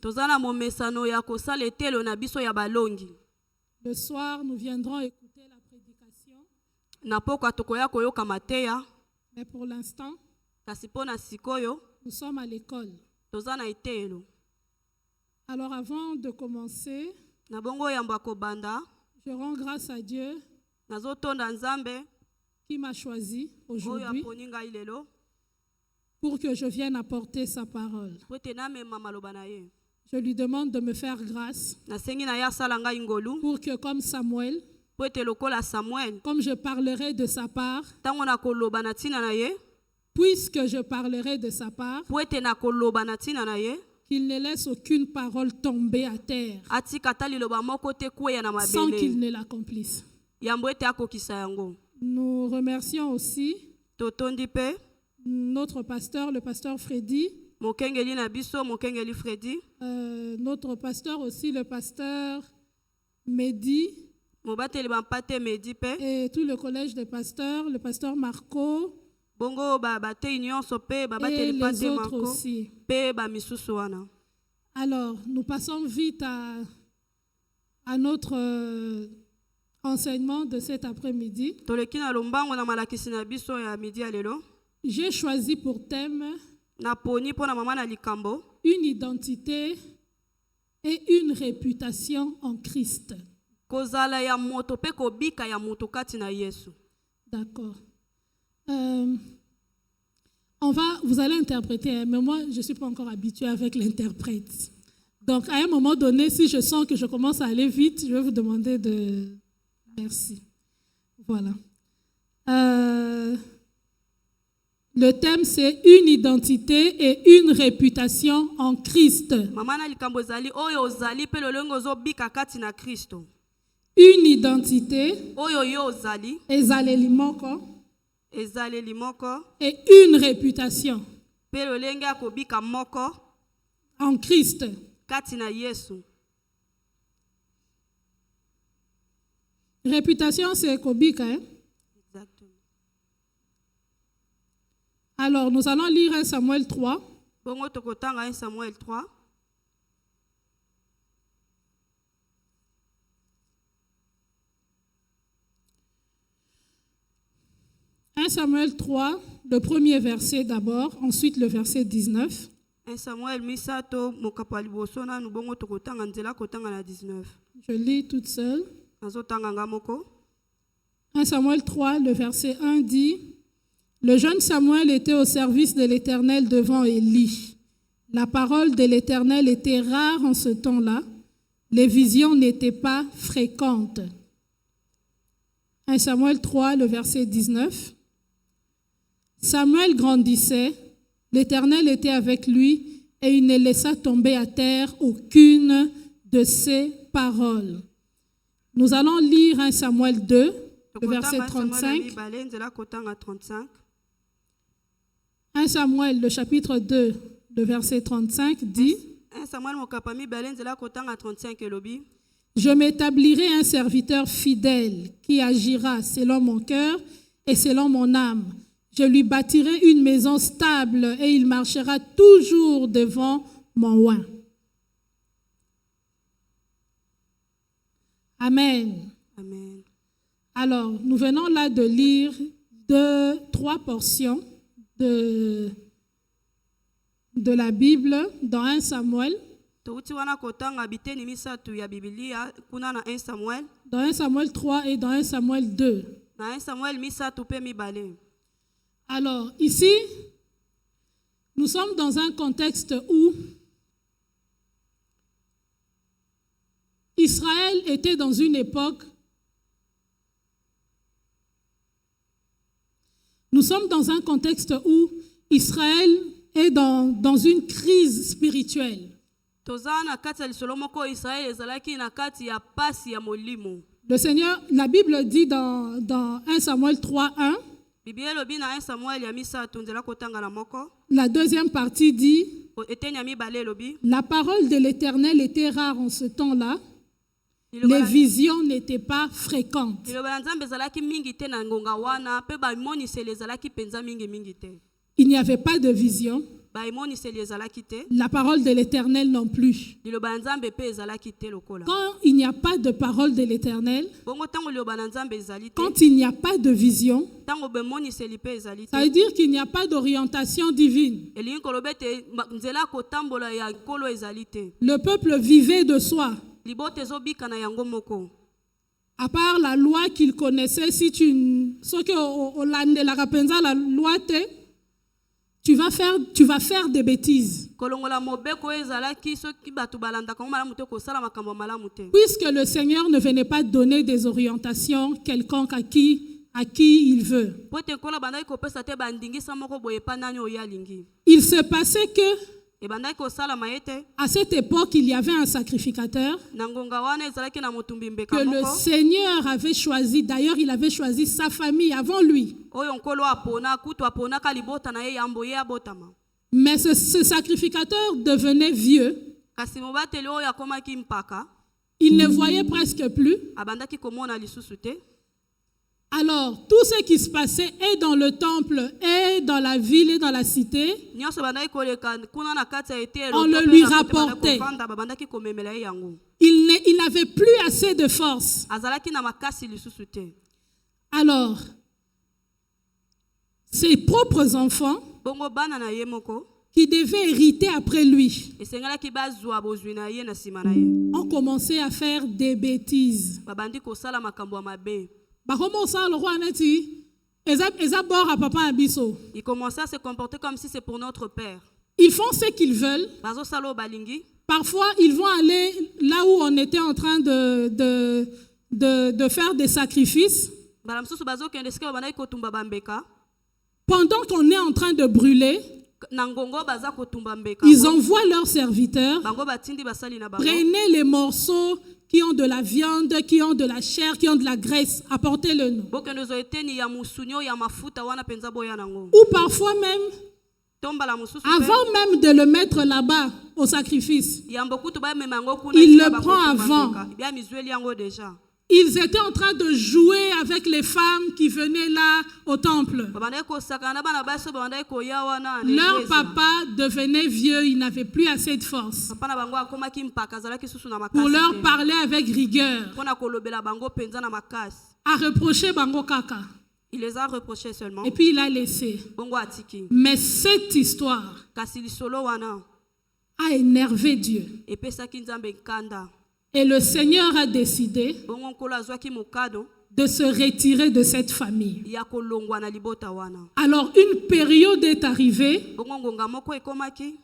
Le soir, nous viendrons écouter la prédication. Mais pour l'instant, nous sommes à l'école. Alors avant de commencer, je rends grâce à Dieu qui m'a choisi aujourd'hui pour que je vienne apporter sa parole. Je lui demande de me faire grâce pour que comme Samuel, comme je parlerai de sa part, puisque je parlerai de sa part, qu'il ne laisse aucune parole tomber à terre sans qu'il ne l'accomplisse. Nous remercions aussi notre pasteur, le pasteur Freddy, notre pasteur aussi, le pasteur Mehdi, et tout le collège des pasteurs, le pasteur Marco, et les autres aussi. Alors, nous passons vite à notre enseignement de cet après-midi. J'ai choisi pour thème une identité et une réputation en Christ. D'accord. Vous allez interpréter, mais moi, je ne suis pas encore habituée avec l'interprète. Donc, à un moment donné, si je sens que je commence à aller vite, je vais vous demander de... Merci. Voilà. Le thème, c'est une identité et une réputation en Christ. Une identité, et une réputation en Christ. Réputation, c'est Kobika. Hein? Exactement. Alors, nous allons lire 1 Samuel 3. 1 Samuel 3. Samuel 3, le premier verset d'abord, ensuite le verset 19. 1 Samuel misato mokapali bosona nubongo tokotanga nzela kotanga na 19. Je lis toute seule. 1 Samuel 3, le verset 1 dit: Le jeune Samuel était au service de l'Éternel devant Élie. La parole de l'Éternel était rare en ce temps-là. Les visions n'étaient pas fréquentes. 1 Samuel 3, le verset 19. Samuel grandissait, l'Éternel était avec lui et il ne laissa tomber à terre aucune de ses paroles. Nous allons lire 1 Samuel 2, le verset 35. 1 Samuel, le chapitre 2, le verset 35 dit: Je m'établirai un serviteur fidèle qui agira selon mon cœur et selon mon âme. Je lui bâtirai une maison stable et il marchera toujours devant mon oint. Amen. Amen. Alors, nous venons là de lire trois portions de la Bible dans 1 Samuel. Dans 1 Samuel 3 et dans 1 Samuel 2. Alors, ici, nous sommes dans un contexte où Israël était dans une époque. Nous sommes dans un contexte où Israël est dans une crise spirituelle. Le Seigneur, la Bible dit dans 1 Samuel 3, 1, la deuxième partie dit: La parole de l'Éternel était rare en ce temps-là. Les visions n'étaient pas fréquentes. Il n'y avait pas de vision. La parole de l'Éternel non plus. Quand il n'y a pas de parole de l'Éternel, quand il n'y a pas de vision, ça veut dire qu'il n'y a pas d'orientation divine. Le peuple vivait de soi. À part la loi qu'il connaissait, si tu la loi tu vas faire des bêtises. Puisque le Seigneur ne venait pas donner des orientations quelconques à qui il veut. Il se passait que à cette époque, il y avait un sacrificateur que le Seigneur avait choisi. D'ailleurs, il avait choisi sa famille avant lui. Mais ce sacrificateur devenait vieux. Il ne voyait presque plus. Alors, tout ce qui se passait est dans le temple, et dans la ville, et dans la cité, on le lui rapportait. Il n'avait plus assez de force. Alors, ses propres enfants, qui devaient hériter après lui, ont commencé à faire des bêtises. Il commençait à se comporter comme si c'est pour notre père. Ils font ce qu'ils veulent. Parfois, ils vont aller là où on était en train de faire des sacrifices. Pendant qu'on est en train de brûler, ils envoient leurs serviteurs. Prenez les morceaux qui ont de la viande, qui ont de la chair, qui ont de la graisse, apportez-le-nous. Ou parfois même, avant même de le mettre là-bas au sacrifice, il le prend avant. Ils étaient en train de jouer avec les femmes qui venaient là au temple. Leur papa devenait vieux, il n'avait plus assez de force pour leur parler avec rigueur, à reprocher Bango Kaka. Il les a reprochés seulement. Et puis il a laissé. Mais cette histoire a énervé Dieu. Et le Seigneur a décidé de se retirer de cette famille. ya kolongwa na libota wana. Alors une période est arrivée Bongo ngonga moko ekomaki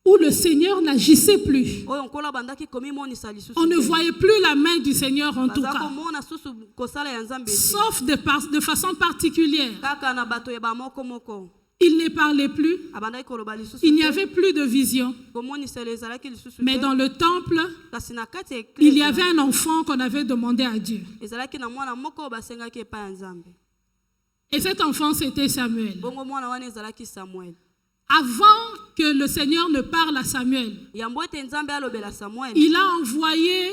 où le Seigneur n'agissait plus. oyo nkola bandaki komimonisa lisusu On ne te. voyait plus la main du Seigneur en tout Baza cas, komona susu kosala ya Nzambe te. sauf de façon particulière. Kaka na bato ya bamoko moko Il ne parlait plus, abandaki koloba lisusu il n'y te. avait plus de vision. Komonisela ezalaki lisusu Mais te. dans le temple, Kasi na kati ya il y eklezia, avait un enfant qu'on avait demandé à Dieu. ezalaki na mwana moko oyo basengaki epai ya Nzambe. Et cet enfant, c'était Samuel. Bongo mwana wana ezalaki Samuel. Avant que le Seigneur ne parle à Samuel, Yambo ete Nzambe alobela Samuel, il a envoyé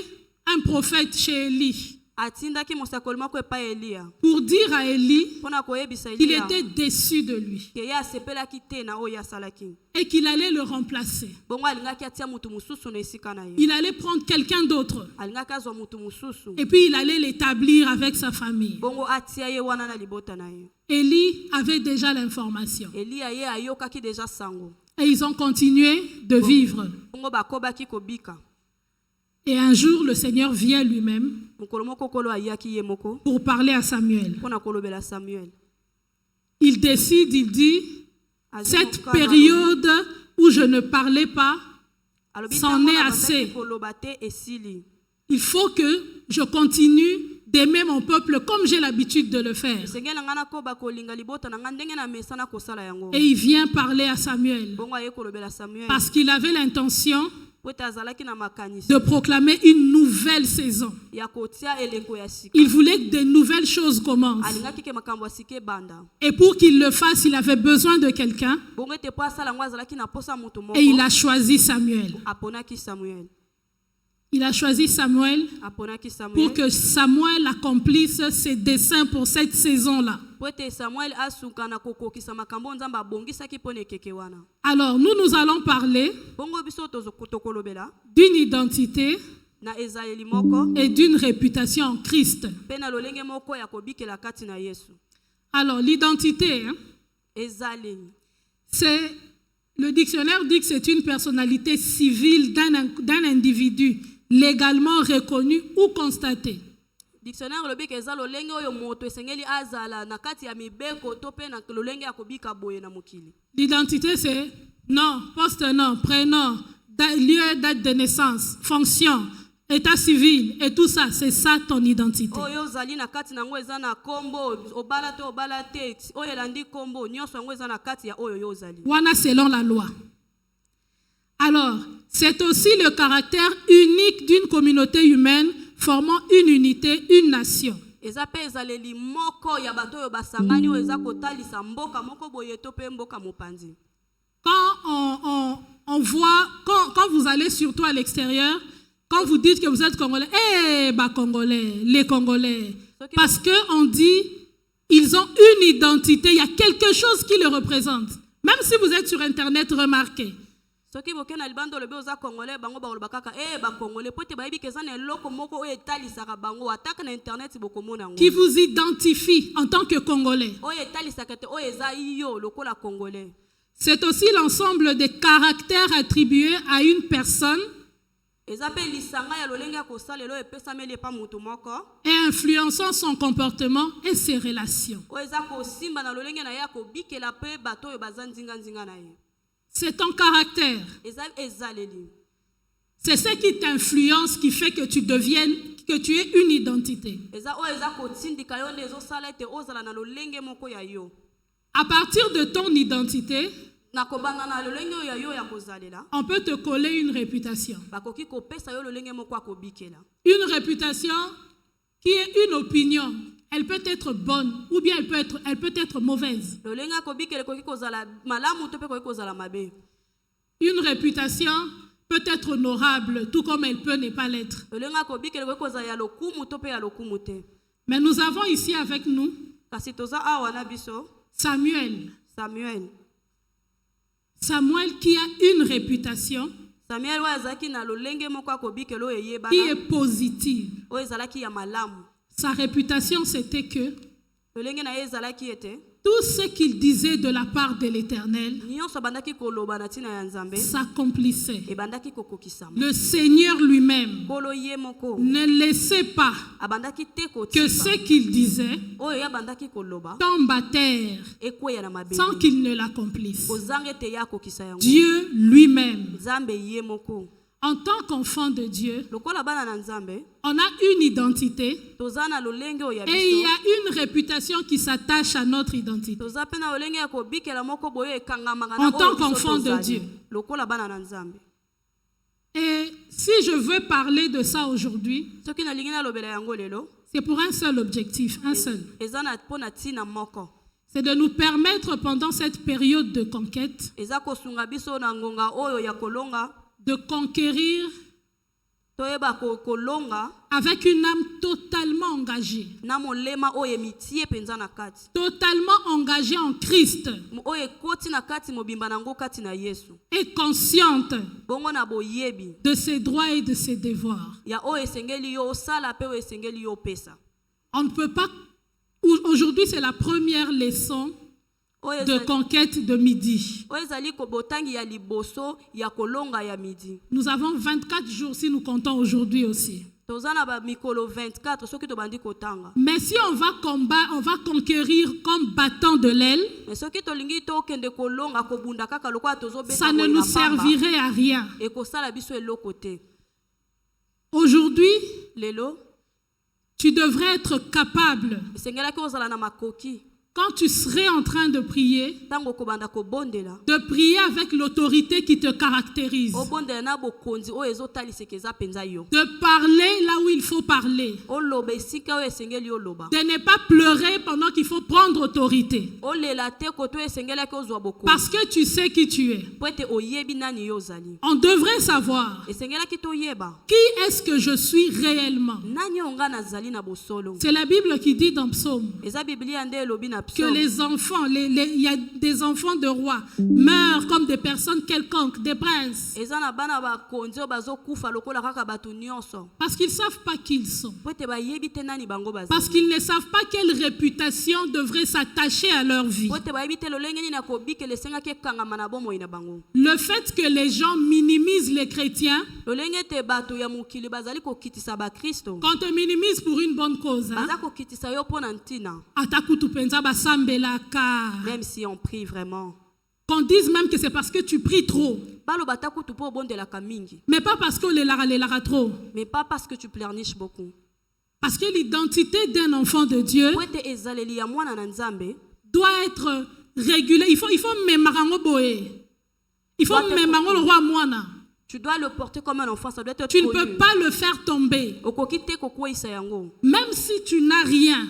un prophète chez Élie atindaki mosakoli moko epai ya Eliya pour dire à Élie mpona koyebisa qu'il Eliya était déçu de lui ke ye asepelaki te na oyo asalaki. et qu'il allait le remplacer. Bongo alingaki atia mutu mosusu na esika na ye. Il allait prendre quelqu'un d'autre Alingaki azwa mutu mosusu. et puis il allait l'établir avec sa famille. Bongo atia ye wana na libota na ye. Élie avait déjà l'information Eliya ye ayokaki deja sango. et ils ont continué de vivre. Bongo bakobaki kobika. Et un jour, le Seigneur vient lui-même Mokolo moko kolo ayaki ye moko pour parler à Samuel. mpona kolobela Samuel. Il décide, il dit, Azwi cette mokano, période où je ne parlais pas, alobi c'en ntango est na bandaki assez. koloba te esili. Il faut que je continue d'aimer mon peuple comme j'ai l'habitude de le faire. Esengeli na ngai nakoba kolinga libota na ngai ndenge na mesana kosala yango. Et il vient parler à Samuel Bongo aye kolobela Samuel parce qu'il avait l'intention po ete azalaki na makanisi de proclamer une nouvelle saison. ya kotia eleko ya sika. Il voulait que de nouvelles choses commencent. Alingaki ke makambo ya sika ebanda. Et pour qu'il le fasse, il avait besoin de quelqu'un Bongo ete po asala yango azalaki na posa moto moko. et il a choisi Samuel. Aponaki Samuel. Il a choisi Samuel Aponaki Samuel. pour que Samuel accomplisse ses desseins pour cette saison-là. Po ete Samuel asuka na kokokisa makambo Nzambe abongisaki mpona ekeke wana. Alors, nous allons parler Bongo biso tokolobela d'une identité na ezaleli moko et d'une réputation en Christ. mpe na lolenge moko ya kobikela kati na Yesu. Alors, l'identité, Ezaleli. c'est, le dictionnaire dit que c'est une personnalité civile d'un individu légalement reconnu ou constaté. Dictionnaire lobi ke eza lolenge oyo moto esengeli azala na kati ya mibeko to pe na lolenge ya kobika boye na mokili. L'identité, c'est nom, poste nom, prénom, lieu, date de naissance, fonction, état civil et tout ça. C'est ça ton identité. Oyo ozali na kati nango eza na kombo obala te oyo elandi kombo nyonso yango eza na kati ya oyo yo ozali. Wana selon la loi. Alors, c'est aussi le caractère unique d'une communauté humaine formant une unité, une nation. Eza pe ezaleli moko ya bato oyo basangani oyo eza kotalisa mboka moko boye to pe mboka mopanzi. Quand on voit, quand vous allez surtout à l'extérieur, quand vous dites que vous êtes Congolais, Congolais, les Congolais, parce qu'on dit, ils ont une identité, il y a quelque chose qui les représente. Même si vous êtes sur Internet, remarquez. Soki boke na libando lobe oza Congolais bango ba kaka ba Congolais po te bayibi ke eza na eloko moko oyo etalisaka bango ataka na internet bokomona ngo. Qui vous identifie en tant que Congolais. Oyo etalisaka te oyo eza yo lokola Congolais. C'est aussi l'ensemble des caractères attribués à une personne Eza pe lisanga ya lolenge ya kosalelo epesameli pa mutu moko. et influençant son comportement et ses relations. Oyo eza kosimba na lolenge na ya kobikela pe bato oyo baza nzinga na ye. C'est ton caractère. C'est ce qui t'influence qui fait que tu deviennes, que tu aies une identité. À partir de ton identité, on peut te coller une réputation. Une réputation qui est une opinion. Elle peut être bonne ou bien elle peut être mauvaise. Une réputation peut être honorable, tout comme elle peut ne pas l'être. Mais nous avons ici avec nous Samuel. Samuel qui a une réputation qui est positive. Sa réputation, c'était que tout ce qu'il disait de la part de l'Éternel s'accomplissait. Le Seigneur lui-même ne laissait pas que ce qu'il disait tombe à terre sans qu'il ne l'accomplisse. Dieu lui-même, en tant qu'enfant de Dieu, on a une identité et il y a une réputation qui s'attache à notre identité. En tant qu'enfant de Dieu. Et si je veux parler de ça aujourd'hui, c'est pour un seul objectif, un seul. C'est de nous permettre pendant cette période de conquête de conquérir avec une âme totalement engagée. Totalement engagée en Christ. Et consciente de ses droits et de ses devoirs. On ne peut pas... Aujourd'hui, c'est la première leçon de conquête de midi. Nous avons 24 jours si nous comptons aujourd'hui aussi. Mais si on va combattre, on va conquérir comme battant de l'aile, ça ne nous servirait à rien. Aujourd'hui, tu devrais être capable, quand tu serais en train de prier avec l'autorité qui te caractérise, de parler là où il faut parler, de ne pas pleurer pendant qu'il faut prendre autorité, parce que tu sais qui tu es. On devrait savoir qui est-ce que je suis réellement. C'est la Bible qui dit dans Psaume que les enfants, il y a des enfants de rois meurent comme des personnes quelconques, des princes. Parce qu'ils ne savent pas qui ils sont. Parce qu'ils ne savent pas quelle réputation devrait s'attacher à leur vie. Le fait que les gens minimisent les chrétiens, quand on minimise pour une bonne cause, même si on prie vraiment, qu'on dise même que c'est parce que tu pries trop, mais pas parce que les trop, mais pas parce que tu pleurniches beaucoup. Parce que l'identité d'un enfant de Dieu doit être régulée. Il faut mémarango boé. Il faut mémarango le roi moana. Tu dois le porter comme un enfant, ça doit être tu ne peux pas le faire tomber. Même si tu n'as rien.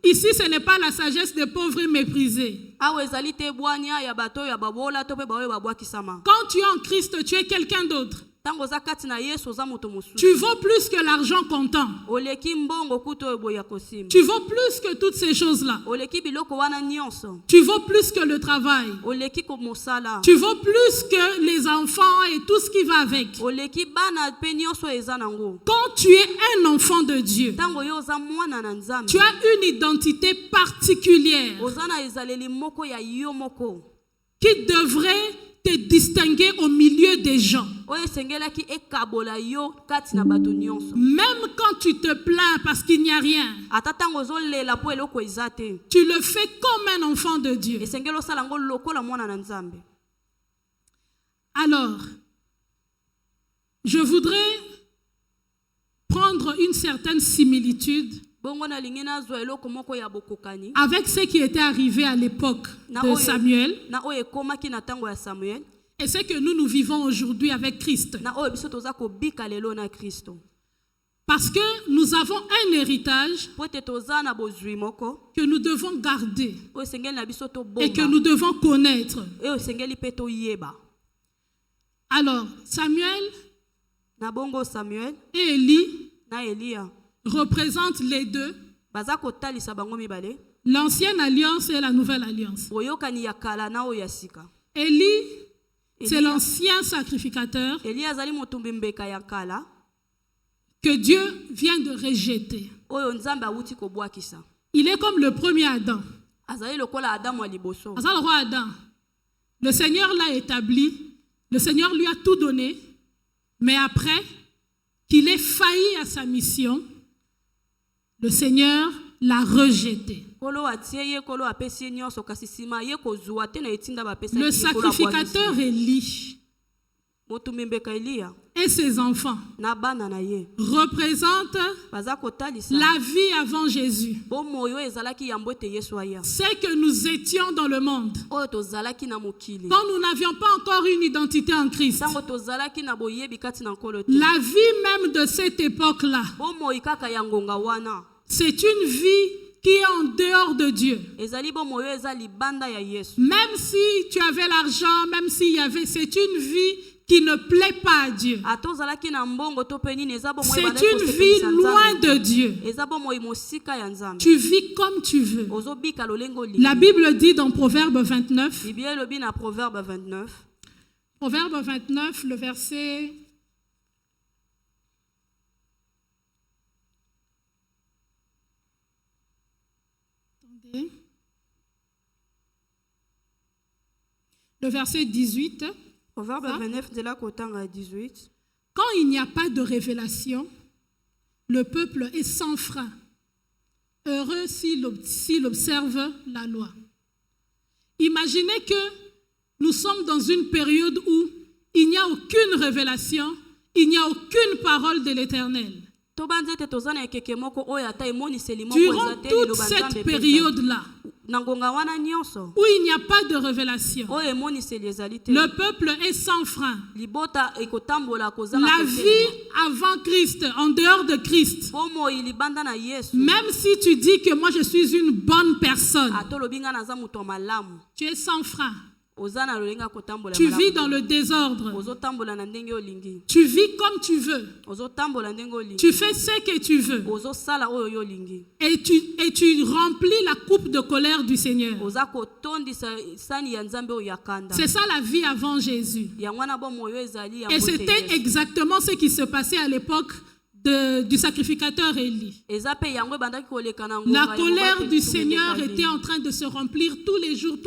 Ici, ce n'est pas la sagesse des pauvres et méprisés. Quand tu es en Christ, tu es quelqu'un d'autre. Tu vaux plus que l'argent comptant. Tu vaux plus que toutes ces choses-là. Tu vaux plus que le travail. Tu vaux plus que les enfants et tout ce qui va avec. Quand tu es un enfant de Dieu, tu as une identité particulière qui devrait te distinguer au milieu des gens. Même quand tu te plains parce qu'il n'y a rien, tu le fais comme un enfant de Dieu. Alors, je voudrais prendre une certaine similitude avec ce qui était arrivé à l'époque de Samuel et ce que nous vivons aujourd'hui avec Christ. Parce que nous avons un héritage que nous devons garder et que nous devons connaître. Alors, Samuel et Élie représentent les deux, l'ancienne alliance et la nouvelle alliance. Élie, c'est l'ancien sacrificateur que Dieu vient de rejeter. Il est comme le premier Adam. azali lokola Adamu ya liboso. Azal roi Adam. Le Seigneur l'a établi. Le Seigneur lui a tout donné. Mais après qu'il ait failli à sa mission, le Seigneur l'a rejeté. Le sacrificateur Élie et ses enfants représentent la vie avant Jésus. C'est que nous étions dans le monde quand nous n'avions pas encore une identité en Christ. La vie même de cette époque-là, c'est une vie qui est en dehors de Dieu. Même si tu avais l'argent, même s'il y avait, c'est une vie qui ne plaît pas à Dieu. C'est une vie loin de Dieu. Tu vis comme tu veux. La Bible dit dans Proverbe 29, Proverbe 29, le verset... Le verset 18. Proverbe 29 de la Kotanga 18. Quand il n'y a pas de révélation, le peuple est sans frein. Heureux s'il observe la loi. Imaginez que nous sommes dans une période où il n'y a aucune révélation, il n'y a aucune parole de l'Éternel. Durant toute cette période-là, où il n'y a pas de révélation, le peuple est sans frein. La vie avant Christ, en dehors de Christ, même si tu dis que moi je suis une bonne personne, tu es sans frein. Tu vis dans le désordre. Tu vis comme tu veux. Tu fais ce que tu veux. Et tu remplis la coupe de colère du Seigneur. C'est ça la vie avant Jésus. Et c'était exactement ce qui se passait à l'époque du sacrificateur Élie. La colère du Seigneur était en train de se remplir tous les jours.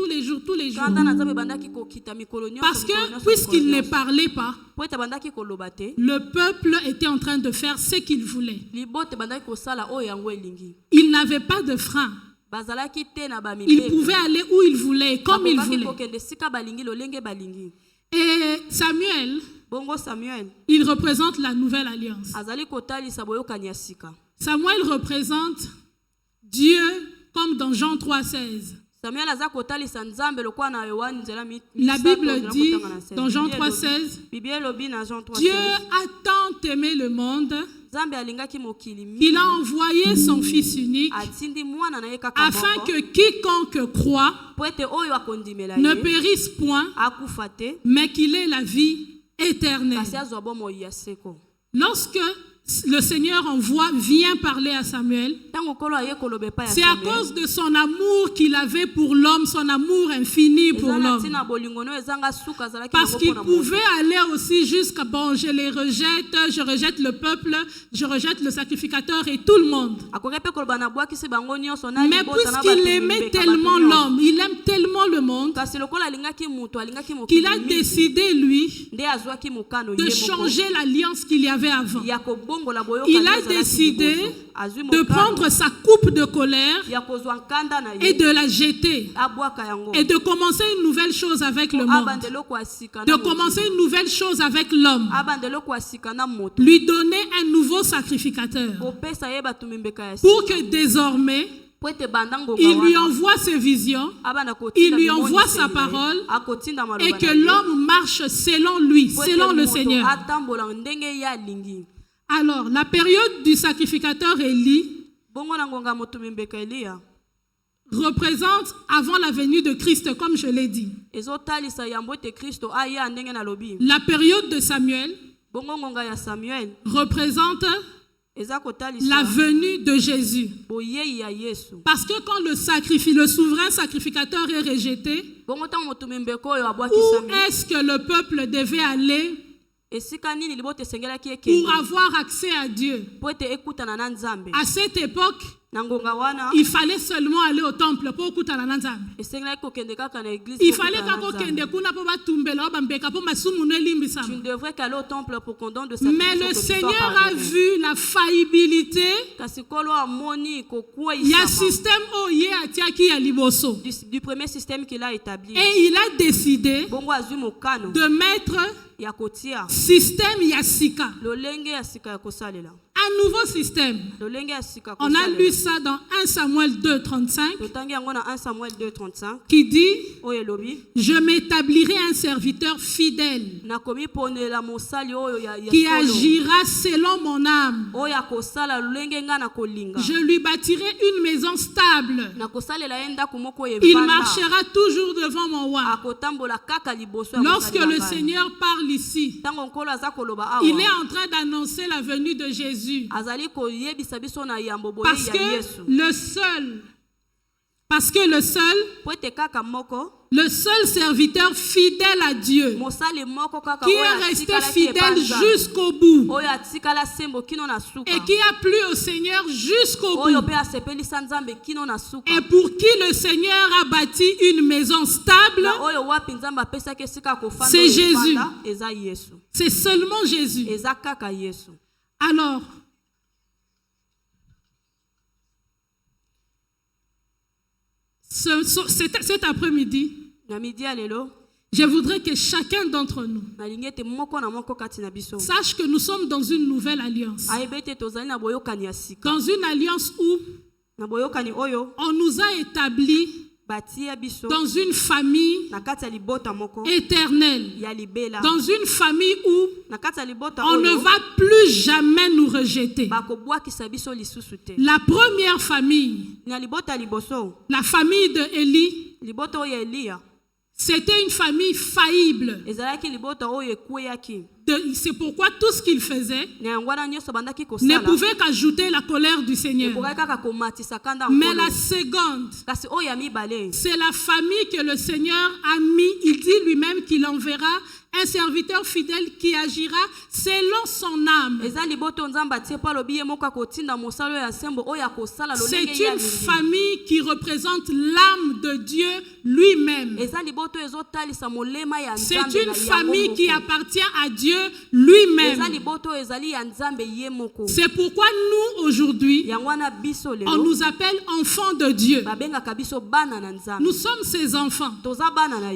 Parce que puisqu'il ne parlait pas, le peuple était en train de faire ce qu'il voulait. Il n'avait pas de frein. Il pouvait aller où il voulait, comme il voulait. Et Samuel, il représente la nouvelle alliance. Samuel représente Dieu comme dans Jean 3,16. La Bible dit dans Jean 3,16, Dieu a tant aimé le monde qu'il a envoyé son Fils unique afin que quiconque croit ne périsse point, mais qu'il ait la vie éternelle. Lorsque le Seigneur vient parler à Samuel, c'est à cause de son amour qu'il avait pour l'homme, son amour infini pour l'homme. Parce qu'il pouvait aller aussi jusqu'à je rejette le peuple, je rejette le sacrificateur et tout le monde. Mais puisqu'il aimait tellement l'homme, il aime tellement le monde, qu'il a décidé, lui, de changer l'alliance qu'il y avait avant. Il a décidé de prendre sa coupe de colère et de la jeter et de commencer une nouvelle chose avec le monde, de commencer une nouvelle chose avec l'homme, lui donner un nouveau sacrificateur pour que désormais il lui envoie ses visions, il lui envoie sa parole et que l'homme marche selon lui, selon le Seigneur. Alors, la période du sacrificateur Élie représente avant la venue de Christ, comme je l'ai dit. La période de Samuel représente la venue de Jésus. Parce que quand le souverain sacrificateur est rejeté, où est-ce que le peuple devait aller pour avoir accès à Dieu. À cette époque, il fallait seulement aller au temple pour kutana na Nzambe. Il fallait kende kuna po batumbela bambeka po masumu ne limbisa. Tu ne devrais qu'aller au temple pour qu'on donne de sa Mais le Seigneur a vu la faillibilité. Il y a un système du premier système qu'il a établi. Et il a décidé de mettre système Yassika. Un nouveau système. On a lu ça dans 1 Samuel 2:35 qui dit: je m'établirai un serviteur fidèle qui agira selon mon âme. Je lui bâtirai une maison stable. Il marchera toujours devant mon roi. Lorsque le Seigneur parle ici, il est en train d'annoncer la venue de Jésus. Parce que le seul serviteur fidèle à Dieu, qui est resté fidèle jusqu'au bout et qui a plu au Seigneur jusqu'au bout, et pour qui le Seigneur a bâti une maison stable, c'est Jésus. C'est seulement Jésus. Alors, cet après-midi, je voudrais que chacun d'entre nous sache que nous sommes dans une nouvelle alliance. Dans une alliance où on nous a établis dans une famille éternelle, dans une famille où on ne va plus jamais nous rejeter. La première famille, la famille de Élie, c'était une famille faillible. C'est pourquoi tout ce qu'il faisait ne pouvait qu'ajouter la colère du Seigneur. Mais la seconde, c'est la famille que le Seigneur a mis. Il dit lui-même qu'il enverra un serviteur fidèle qui agira selon son âme. C'est une famille qui représente l'âme de Dieu lui-même. C'est une famille qui appartient à Dieu lui-même. C'est pourquoi nous, aujourd'hui, on nous appelle enfants de Dieu. Nous sommes ses enfants.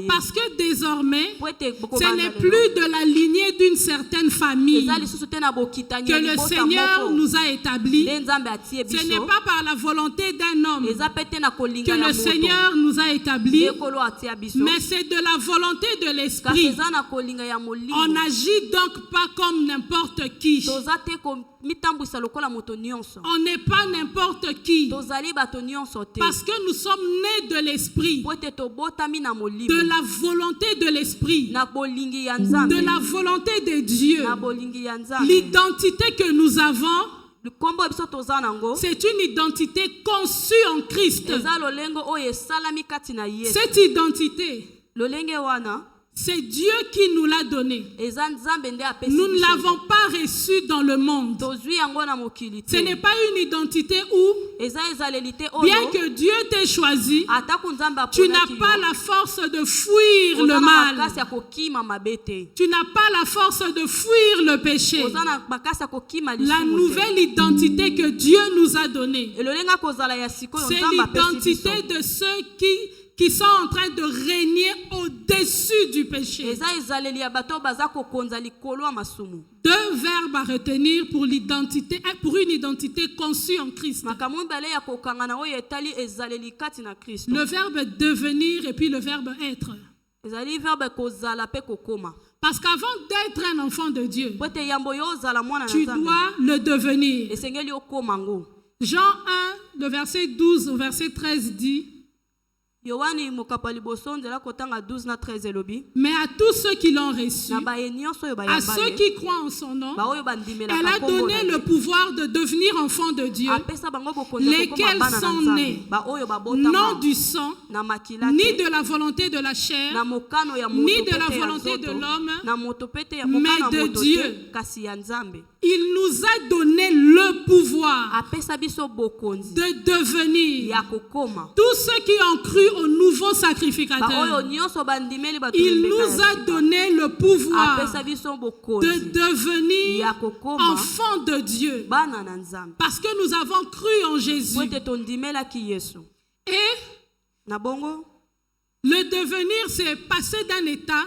Parce que désormais, ce n'est plus de la lignée d'une certaine famille que le Seigneur nous a établis. Ce n'est pas par la volonté d'un homme que le Seigneur nous a établis, mais c'est de la volonté de l'Esprit. On n'agit donc pas comme n'importe qui. On n'est pas n'importe qui. Parce que nous sommes nés de l'Esprit, de la volonté de l'Esprit, de la volonté de Dieu. L'identité que nous avons, c'est une identité conçue en Christ. Cette identité, c'est Dieu qui nous l'a donnée. Nous ne l'avons pas reçue dans le monde. Ce n'est pas une identité où, bien que Dieu t'ait choisi, tu n'as pas la force de fuir le mal. Tu n'as pas la force de fuir le péché. La nouvelle identité que Dieu nous a donnée, c'est l'identité de ceux qui sont en train de régner au-dessus du péché. Deux verbes à retenir pour une identité conçue en Christ. Le verbe devenir et puis le verbe être. Parce qu'avant d'être un enfant de Dieu, tu dois le devenir. Jean 1, le verset 12 au verset 13 dit: Yohani mokapa liboso nzela kotanga 12 na 13 elobi. Mais à tous ceux qui l'ont reçu, Na baye nyonso oyo à bayamba ceux ye, qui croient en son nom, ba oyo bandimela elle a ka kombo donné na le ye. pouvoir de devenir enfants de Dieu, Apesa bango bokonzi ya kokoma lesquels bana na sont Nzambe. nés Ba oyo non babotama du sang, na makila ni te, de la volonté de la chair, na mokano ya ni moto de la pete ya volonté de nzoto, l'homme, na moto pete ya mais mokano ya de moto Dieu. te, kasi ya Nzambe. il nous a donné le pouvoir Apesa biso bokonzi de devenir ya kokoma. tous ceux qui ont cru au nouveau Ba oyo sacrificateur. nyonso bandimeli bato Il limbeka nous ya a sika. donné le pouvoir Apesa biso de bokonzi devenir ya kokoma enfants de Dieu. bana na Nzambe. Parce que nous avons cru en Jésus. Po ete tondimelaki Yesu. Et Na bongo le devenir, c'est passer d'un état,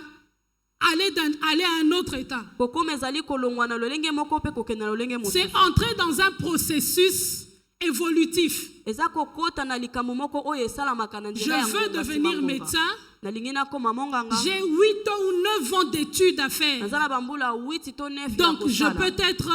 aller à un autre état. kokoma ezali kolongwa na lolenge moko mpe kokenda na lolenge C'est mosusu. entrer dans un processus évolutif. Eza kokota na likambo moko oyo esalamaka na Je nzela ya veux ngonga devenir nsima ngonga. médecin. Nalingi nakoma monganga. J'ai 8 ou 9 ans d'études à faire. Naza na bambula 8 to 9 ya Donc, je kosala. peux être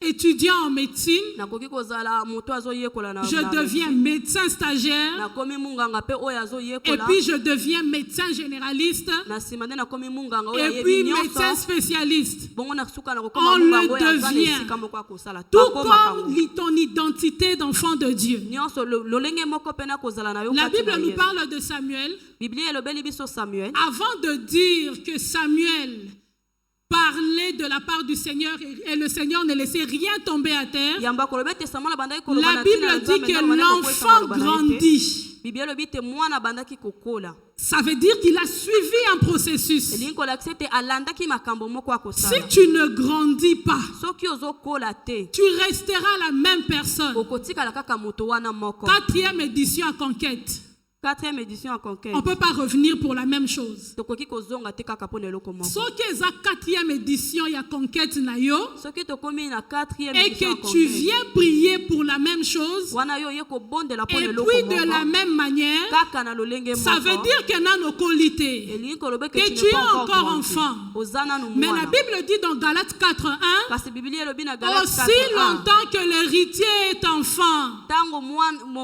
étudiant en médecine. Nakoki kozala moto azoyekola na Je deviens médecin stagiaire. nakomi munganga mpe oyo Et azoyekola. puis, je deviens médecin généraliste. Na nsima nde nakomi munganga oyo Et puis, ayebi médecin nyonso. spécialiste. Bongo nakisuka na On kokoma le munganga oyo aza na devient. esika moko ya kosala. Tout Takomaka comme ngo. ton identité d'enfant de Dieu. Nyonso lolenge moko mpe na kozala na yo La kati Bible na nous Yesu. parle de Samuel. Biblia elobeli biso Samuel. Avant de dire que Samuel parlait de la part du Seigneur et le Seigneur ne laissait rien tomber à terre, Yamba kolobe te Samuel bandaki koloba la na ntina na Bible dit Nzambe que nde bandaki l'enfant kokwesa maloba na ye te. grandit. Biblia elobi te mwana bandaki kokola. Ça veut dire qu'il a suivi un processus. Elingi kolakisa ete alandaki makambo moko ya Si kosala. tu ne grandis pas, Soki ozokola te, tu resteras la même personne. okotikala kaka moto wana moko. 4e édition à conquête. 4e édition ya conquête. On ne peut pas revenir pour la même chose. Tokoki kozonga te kaka mpona eloko moko. Soki eza 4e édition ya conquête na yo, Soki tokomi na 4e et édition ya que tu conquête. viens prier pour la même chose, Wana yo ye kobondela et mpona eloko puis de la moko. même manière, Kaka na lolenge ça veut moko. dire que nano qualité. Elingi kolobe que que tu es encore grandi. enfant. Oza nanu Mais la mwana. Bible dit dans Galates 4:1, Kasi Biblia elobi na Galate aussi 4:1. longtemps que l'héritier est enfant, Tango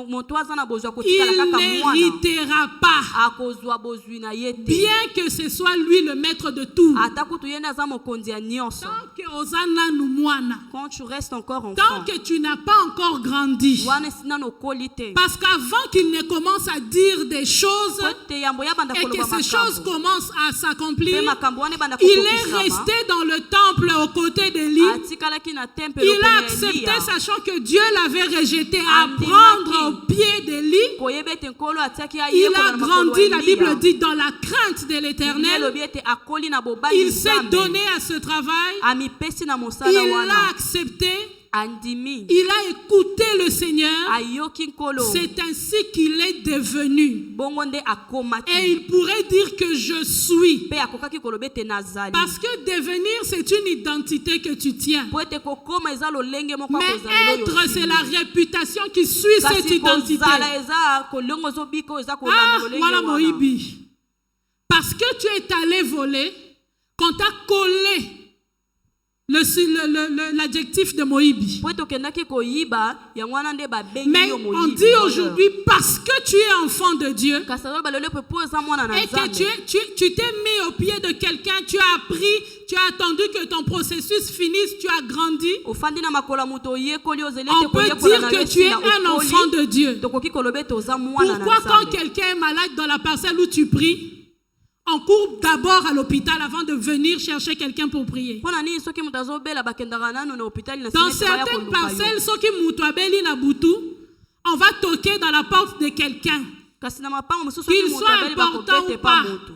moto aza na bozwa il kotikala kaka mwana. n'héritera pas, Akozwa bozwi na ye te. bien que ce soit lui le maître de tout. Ata kutu ye nde aza mokonzi ya nyonso. Tant que ozana nu mwana, Quand tu restes encore tant enfant. que tu n'as pas encore grandi, Wana sina no koli te. parce qu'avant qu'il ne commence à dire des choses Po te yambo ya banda et que koloba ces choses makambo. commencent à s'accomplir, Pe makambo wana banda il est kokokisama. resté dans le temple aux côtés d'Élie. Atikalaki na temple Il a pene ya accepté, Elia. sachant que Dieu l'avait rejeté, à Andimaki. prendre au pied d'Élie. Koyeba ete nkolo atiaki ye Il yekola a na makolo grandi, ya la Elia. Bible dit, dans la crainte de Biblia l'Éternel. elobi ete akoli na bobali Il s'est Nzambe. donné à ce travail. Amipesi na mosala Il wana. l'a accepté. Andimi. Il a écouté le Seigneur. Ayoki nkolo. C'est ainsi qu'il est devenu. Bongo nde akomaki. Et il pourrait dire que je suis. Pe akokaki koloba ete nazali. Parce que devenir, c'est une identité que tu tiens. Po ete kokoma eza lolenge moko ya Mais kozala oyo être, osimbi. c'est la réputation qui suit cette Kasi identité. kozala eza kolongo ezobika oyo eza kolanda Ah, lolenge voilà wana. Moïbi. Parce que tu es allé voler, quand tu as collé l'adjectif de Moïbi. Po ete okendaki koyiba yango wana nde babengi Mais yo on moyibi. dit aujourd'hui, parce que tu es enfant de Dieu, Kasi azoloba lelo pe po eza mwana na et que Nzambe. tu t'es mis au pied de quelqu'un, tu as appris, tu as attendu que ton processus finisse, tu as grandi. Ofandi na makolo ya moto oyekoli ozeli On ete peut koyekola dire na que yo tu es esila un okoli. enfant de Dieu. Tokoki koloba ete oza mwana na Pourquoi quand Nzambe. quelqu'un est malade dans la parcelle où tu pries, on court d'abord à l'hôpital avant de venir chercher quelqu'un pour prier? Mpona nini soki moto azobela bakendaka nano na hôpital na Dans sima ete baya certaines koluka yo. parcelles, ceux qui moutoabeli na butu, on va toquer dans la porte de quelqu'un. Kasi na mapango mosusu Qu'il soki moto soit abeli important bakobete ou pa pas, moto.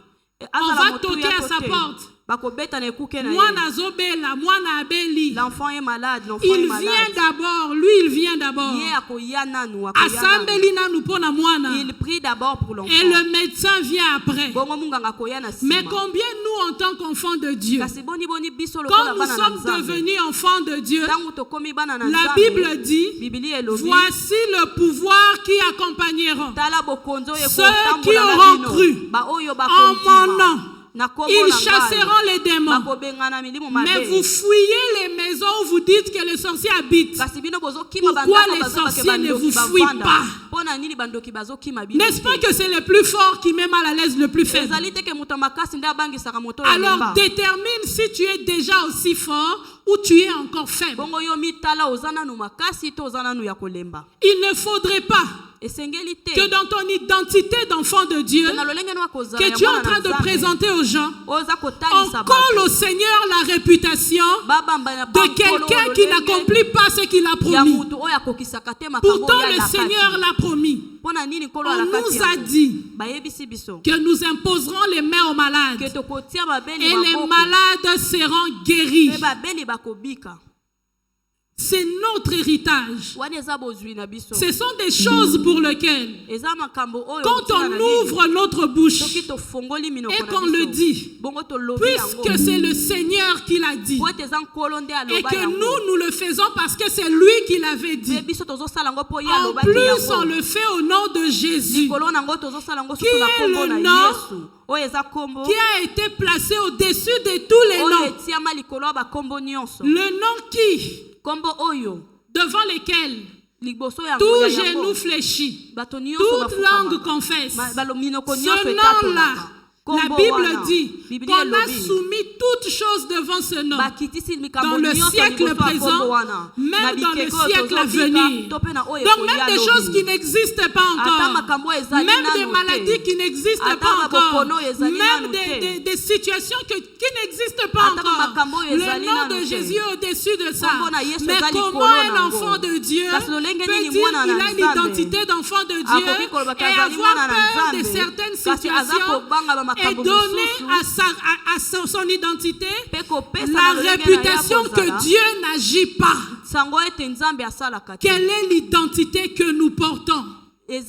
on va toquer à sa porte. bakobeta na ekuke na ye. Mwana azobela, mwana abeli. L'enfant est malade, l'enfant est Il malade. vient d'abord, lui il vient d'abord. Ye akoya nanu, akoya nanu. Asambeli nanu pona mwana. Il prie d'abord pour l'enfant. Et le médecin vient après. Bongo munganga akoya na sima. Mais combien nous en tant qu'enfants de Dieu, Kasi boni boni biso lokola quand nous bana na sommes Nzambe. devenus enfants de Dieu, Tango tokomi bana na la Nzambe. Bible dit, Biblia elobi. voici le pouvoir qui accompagneront Tala bokonzo ye ceux qui auront cru ba oyo en mon nom. Ils chasseront les démons. Mais vous fouillez les maisons où vous dites que les sorciers habitent. Pourquoi les sorciers ne vous fuient pas? N'est-ce pas que c'est le plus fort qui met mal à l'aise le plus faible? Alors détermine si tu es déjà aussi fort ou tu es encore faible. Il ne faudrait pas que dans ton identité d'enfant de Dieu que tu es en train de présenter aux gens, on colle au Seigneur la réputation de quelqu'un qui n'accomplit pas ce qu'il a promis. Pourtant le Seigneur l'a promis. On nous a dit que nous imposerons les mains aux malades et les malades seront guéris. C'est notre héritage. Ce sont des choses pour lesquelles, quand on ouvre notre bouche et qu'on le dit, puisque c'est le Seigneur qui l'a dit, et que nous le faisons parce que c'est lui qui l'avait dit, en plus on le fait au nom de Jésus, qui est le nom qui a été placé au-dessus de tous les noms. Le nom qui, devant lesquels tout genou fléchit, toute langue confesse. Ce nom-là, la Bible dit qu'on a soumis toutes choses devant ce nom. Dans le siècle présent, même dans le siècle à venir. Donc même des choses qui n'existent pas encore, même des maladies qui n'existent pas encore, même des situations qui n'existent pas encore. Le nom de Jésus est au-dessus de ça. Mais comment un enfant de Dieu peut dire qu'il a l'identité d'enfant de Dieu et avoir peur de certaines situations et donner à son identité la réputation que Dieu n'agit pas? Quelle est l'identité que nous portons? Ceux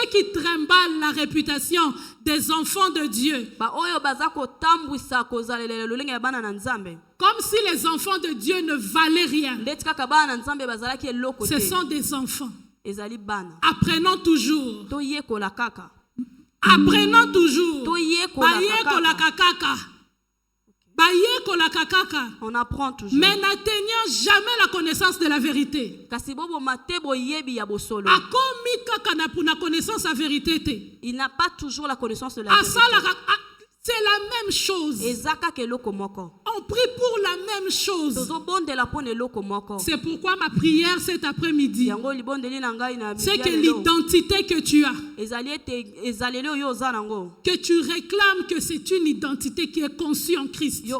qui trimballent la réputation des enfants de Dieu, comme si les enfants de Dieu ne valaient rien, ce sont des enfants. Apprenons toujours. Apprenons toujours. On apprend toujours. Mais n'atteignant jamais la connaissance de la vérité. Il n'a pas toujours la connaissance de la vérité. C'est la même chose. On prie pour la même chose. C'est pourquoi ma prière cet après-midi, c'est que l'identité que tu as, que tu réclames que c'est une identité qui est conçue en Christ. Ce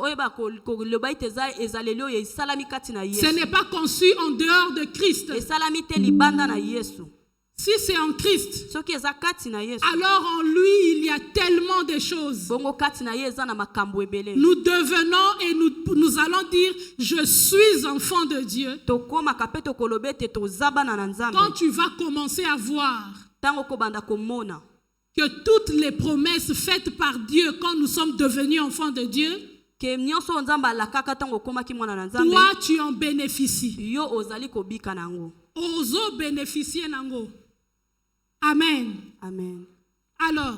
n'est pas conçu en dehors de Christ. Si c'est en Christ, alors en lui il y a tellement de choses. Nous devenons et nous allons dire je suis enfant de Dieu. Quand tu vas commencer à voir que toutes les promesses faites par Dieu quand nous sommes devenus enfants de Dieu, toi tu en bénéficies. Ozo bénéficier nango. Amen. Amen. Alors,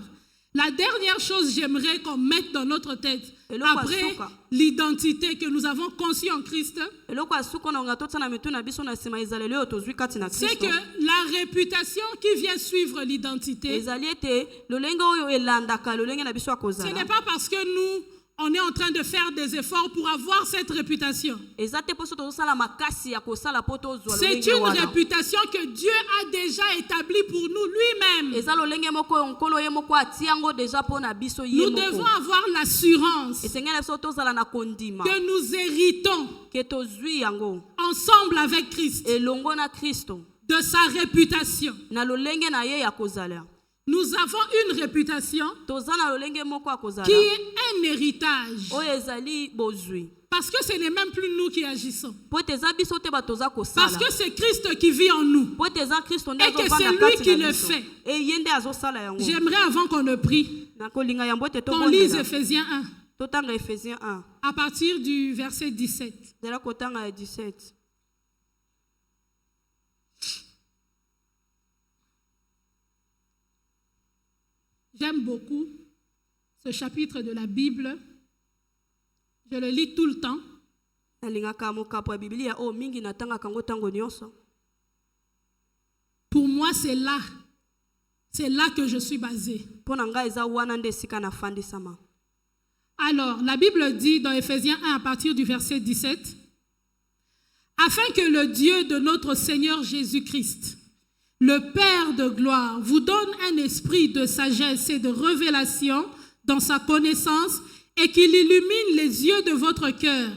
la dernière chose j'aimerais qu'on mette dans notre tête, après l'identité que nous avons conçue en Christ, c'est que la réputation qui vient suivre l'identité, ce n'est pas parce que nous on est en train de faire des efforts pour avoir cette réputation. C'est une réputation que Dieu a déjà établie pour nous lui-même. Nous devons avoir l'assurance que nous héritons ensemble avec Christ de sa réputation. Nous avons une réputation qui est un héritage. Parce que ce n'est même plus nous qui agissons. Parce que c'est Christ qui vit en nous. Et que c'est lui qui le fait. J'aimerais avant qu'on ne prie, qu'on lise Ephésiens 1. À partir du verset 17. J'aime beaucoup ce chapitre de la Bible. Je le lis tout le temps. Pour moi, c'est là que je suis basée. Alors, la Bible dit dans Éphésiens 1 à partir du verset 17, « Afin que le Dieu de notre Seigneur Jésus-Christ, le Père de gloire, vous donne un esprit de sagesse et de révélation dans sa connaissance et qu'il illumine les yeux de votre cœur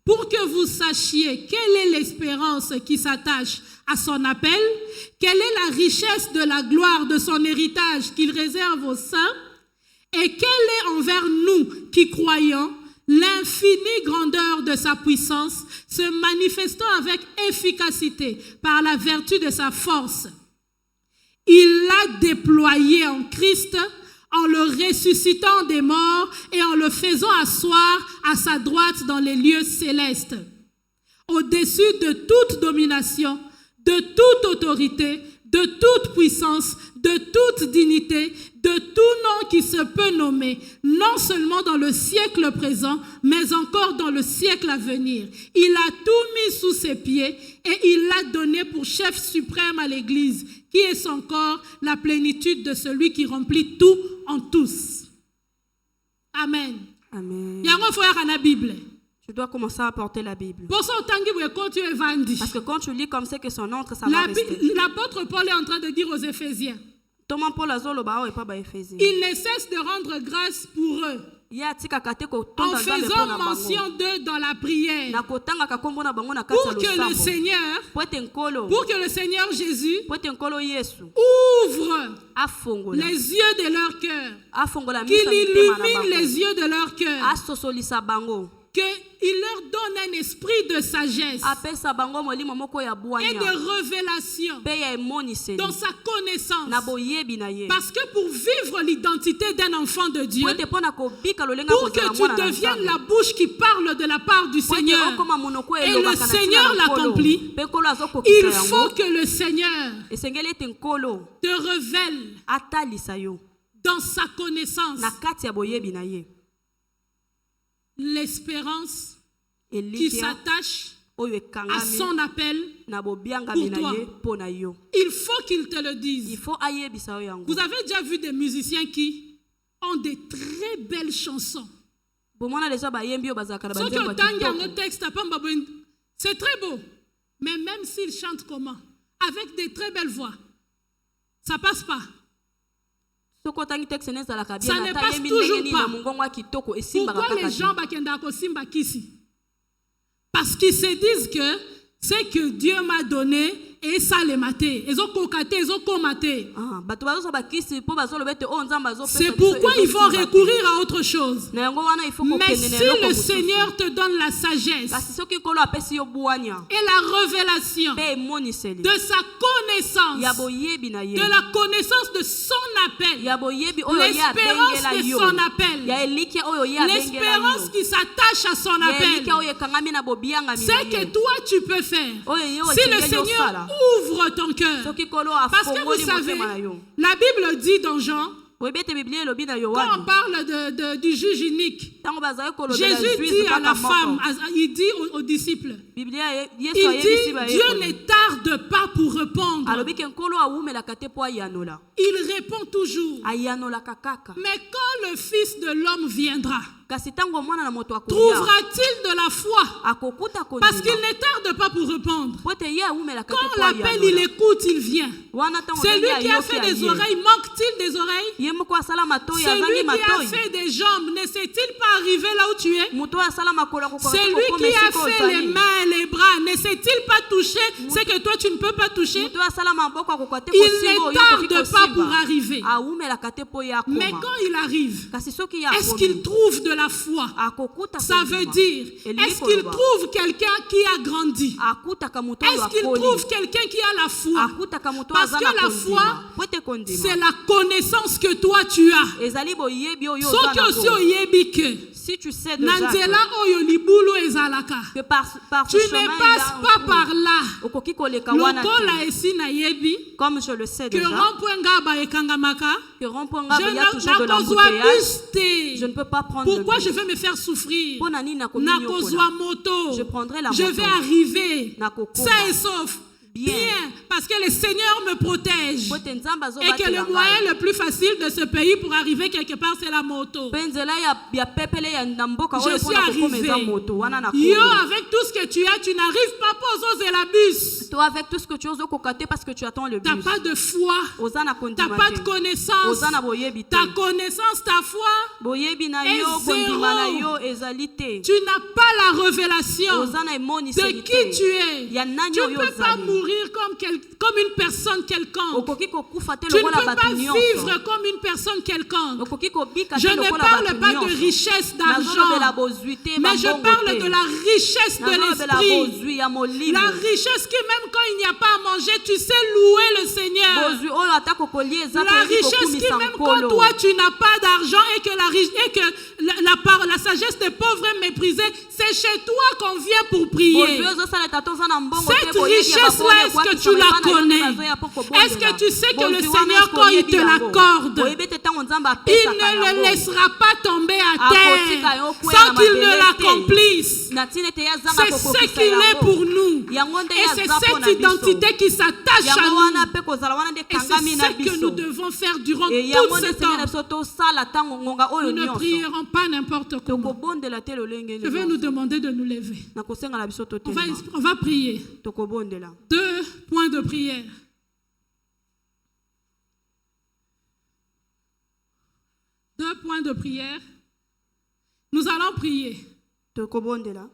pour que vous sachiez quelle est l'espérance qui s'attache à son appel, quelle est la richesse de la gloire de son héritage qu'il réserve aux saints, et quelle est envers nous qui croyons l'infinie grandeur de sa puissance, se manifestant avec efficacité par la vertu de sa force. Il l'a déployé en Christ en le ressuscitant des morts et en le faisant asseoir à sa droite dans les lieux célestes, au-dessus de toute domination, de toute autorité, de toute puissance, de toute dignité, de tout nom qui se peut nommer, non seulement dans le siècle présent, mais encore dans le siècle à venir. Il a tout mis sous ses pieds et il l'a donné pour chef suprême à l'Église, qui est son corps, la plénitude de celui qui remplit tout en tous. Amen. Amen. Yango faut la Bible. Tu dois commencer à porter la Bible. Parce que quand tu lis comme ça que son entre, ça va rester. L'apôtre Paul est en train de dire aux Éphésiens, il ne cesse de rendre grâce pour eux, en faisant mention d'eux dans la prière, pour que le Seigneur Jésus ouvre les yeux de leur cœur, qu'il illumine les yeux de leur cœur, qu'il leur donne un esprit de sagesse et de révélation dans sa connaissance. Parce que pour vivre l'identité d'un enfant de Dieu, pour que tu deviennes la bouche qui parle de la part du Seigneur et le Seigneur l'accomplit, il faut que le Seigneur te révèle dans sa connaissance l'espérance qui s'attache à son appel pour toi. Il faut qu'il te le dise. Vous avez déjà vu des musiciens qui ont des très belles chansons. C'est très beau. Mais même s'ils chantent comment? Avec des très belles voix, ça passe pas. Ça ne passe toujours pas. Pourquoi les gens parce qu'ils se disent que c'est que Dieu m'a donné et ça les maté. Ils ont cocaté, ils ont comaté. C'est pourquoi ils vont recourir à autre chose. Mais si le Seigneur te donne la sagesse et la révélation de sa connaissance, de la connaissance de son appel, l'espérance de son appel, l'espérance qui s'attache à son appel, c'est que toi tu peux faire. Si le Seigneur ouvre ton cœur. Parce que vous savez, la Bible dit dans Jean, quand on parle du juge unique, Jésus dit à la femme, il dit aux disciples, il dit, Dieu ne tarde pas pour répondre. Il répond toujours. Mais quand le Fils de l'homme viendra, trouvera-t-il de la foi? Parce qu'il ne tarde pas pour répondre. Quand on l'appelle, il écoute, il vient. Celui qui a fait des oreilles, manque-t-il des oreilles? Celui qui a fait des jambes, ne s'est-il pas arrivé là où tu es? Celui qui a fait les mains et les bras, ne s'est-il pas touché ce que toi tu ne peux pas toucher? Il ne tarde pas pour arriver. Mais quand il arrive, est-ce qu'il trouve de la foi? Ça veut dire, est-ce qu'il trouve quelqu'un qui a grandi? Est-ce qu'il trouve quelqu'un qui a la foi? Parce que la foi, c'est la connaissance que toi tu as. Si tu sais déjà Nanzela oyo libulu ezalaka. que par Tu ce ne chemin, passes pas par là. okoki koleka wana Lokola te. esi na yebi. Comme je le sais Que déjà, rond-point ngaba ekangamaka. que rond-point Je il y a toujours de nakozwa l'embouteillage. bus te. Je ne peux pas prendre Pourquoi le je bus. vais me faire souffrir? Mpo na nini nakomi Nakozwa nyokola. moto. Je prendrai la Je moto. vais arriver. Nakokoma. Sain et sauf. Bien. Parce que le Seigneur me protège. Po ete Nzambe Et que azobatela le moyen ngai. le plus facile de ce pays pour arriver quelque part, c'est la moto. Mpe nzela ya pepele ya na mboka Je oyo suis mpona kokoma eza arrivé. moto wana nakomi. Yo, avec tout ce que tu as, tu n'arrives pas pour oser la bus. Toi avec tout ce que tu oses okoka te parce que tu attends le Tu n'as bus. pas de foi. Oza na Tu kondima n'as pas de te. connaissance. Oza na boyebi te. Ta connaissance, ta foi, Boyebi na est yo zéro. kondima na yo ezali te. tu n'as pas la révélation Oza na de emoniseli qui te. tu es. Ya nani Tu ne oyo peux pas ozali. mourir comme une personne quelconque. Okoki kokufa te Tu ne lokola peux pas bato vivre nyonso. comme une personne quelconque. Okoki kobika Je te ne lokola parle bato pas de nyonso. richesse Nazolobela d'argent, bozwi te, mais je bambongo parle te. de la richesse de Nazolobela l'esprit. bozwi ya molimo. La richesse qui, même quand il n'y a pas à manger, tu sais louer le Seigneur. Bozwi oyo ata kokolia eza La toyebi richesse qui, kokumisa même quand nkolo. toi tu n'as pas d'argent et que la sagesse des pauvres est méprisée, c'est chez toi qu'on vient pour prier. Bozwi ozosala tata oza na mbongo te, Cette boyebi ya richesse-là, babole, est-ce que ebwakisa tu la mabana yo connais? bazoya po kobondela. Est-ce que tu sais que le Bozwi wana Seigneur, eske quand il oyebi te yango? l'accorde, Boyebi te ntango Nzambe il apesaka ne le yango. laissera pas tomber à Akotika terre yo kwela sans qu'il ne mabele te. l'accomplisse. Na ntina ete ye azanga C'est ce kokokisa qu'il est yango. pour nous. Yango nde Et ye c'est aza mpo na cette biso. identité qui s'attache à Yango wana nous. mpe kozala wana nde Et ekangami c'est na ce que biso. nous devons faire durant Et tout yango ce nde Seigneur na temps. biso tosala ntango ngonga oyo Nous ne nyonso. prierons pas n'importe comment. Tokobondela te lolenge Je vais nous nyonso. demander de nous lever. Nakosenga na biso On totelema. va prier. Tokobondela. 2 points de prière. Deux points de prière. Nous allons prier. Tokobondela.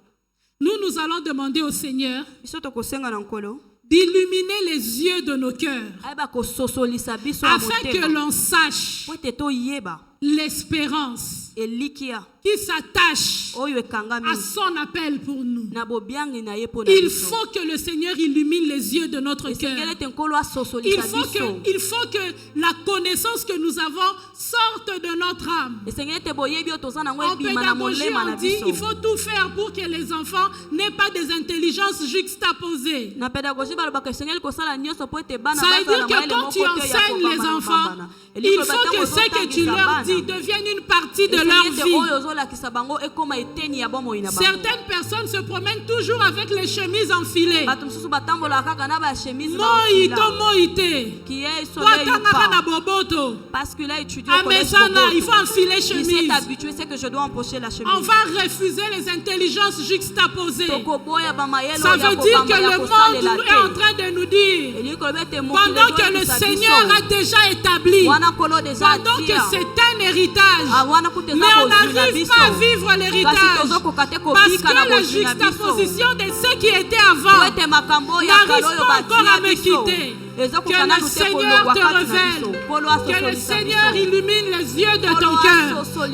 Nous allons demander au Seigneur Biso tokosenga na nkolo. d'illuminer les yeux de nos cœurs Ayeba kososolisa biso na afin que motema. l'on sache Po ete toyeba l'espérance elikia qui s'attache oyo ekangami à son appel pour nous. na bobiangi na ye mpo na Il biso. faut que le Seigneur illumine les yeux de notre cœur. Esengeli ete nkolo asosolisa biso. Il faut que la connaissance que nous avons sorte de notre âme. Esengeli ete boyebi oyo toza nango En ebima na pédagogie, molema on na dit biso. il faut tout faire pour que les enfants n'aient pas des intelligences juxtaposées. Na pédagogie balobaka esengeli kosala nyonso po ete bana Ça veut bazala dire na que mayele quand moko tu te ya enseignes les kobambana enfants, bambana. il Eliko faut batango que ce que tu ozotangisa leur bana. dis devienne une partie de Esengeli leur ete vie. oyo ozolakisa bango ekoma eteni ya bomoi na bango. Certaines personnes se promènent toujours avec les chemises enfilées. Bato mosusu batambolaka kaka na bashemise Moïto, moïté. qui est Toi, soleil t'as ou na pas. boboto. Parce qu'il a étudié À au collège Messana, il faut Boboto. enfiler Il s'est chemise. habitué, c'est que je dois empocher la chemise. On va refuser les intelligences juxtaposées. Tokoboya bamayelo Ça ya veut dire kobamba que ya le kosalela monde te. est en train de nous dire, Elingi koloba ete mokili pendant que le ezolakisa Seigneur biso. a déjà établi, Wana kolo deja pendant que atia. c'est un héritage, Ah, wana kuti eza mais on kozwi na n'arrive biso. pas à vivre Kasi l'héritage. tozokoka te Parce kobika na que la bozwi na biso. juxtaposition de ce qui était Po avant ete makambo ya n'arrive kala oyo pas encore à batia me biso. quitter. Que Ezokokana le te Seigneur kolongwa te kati na révèle. biso. Polo Que le asosolisa Seigneur biso. illumine les yeux de ton cœur.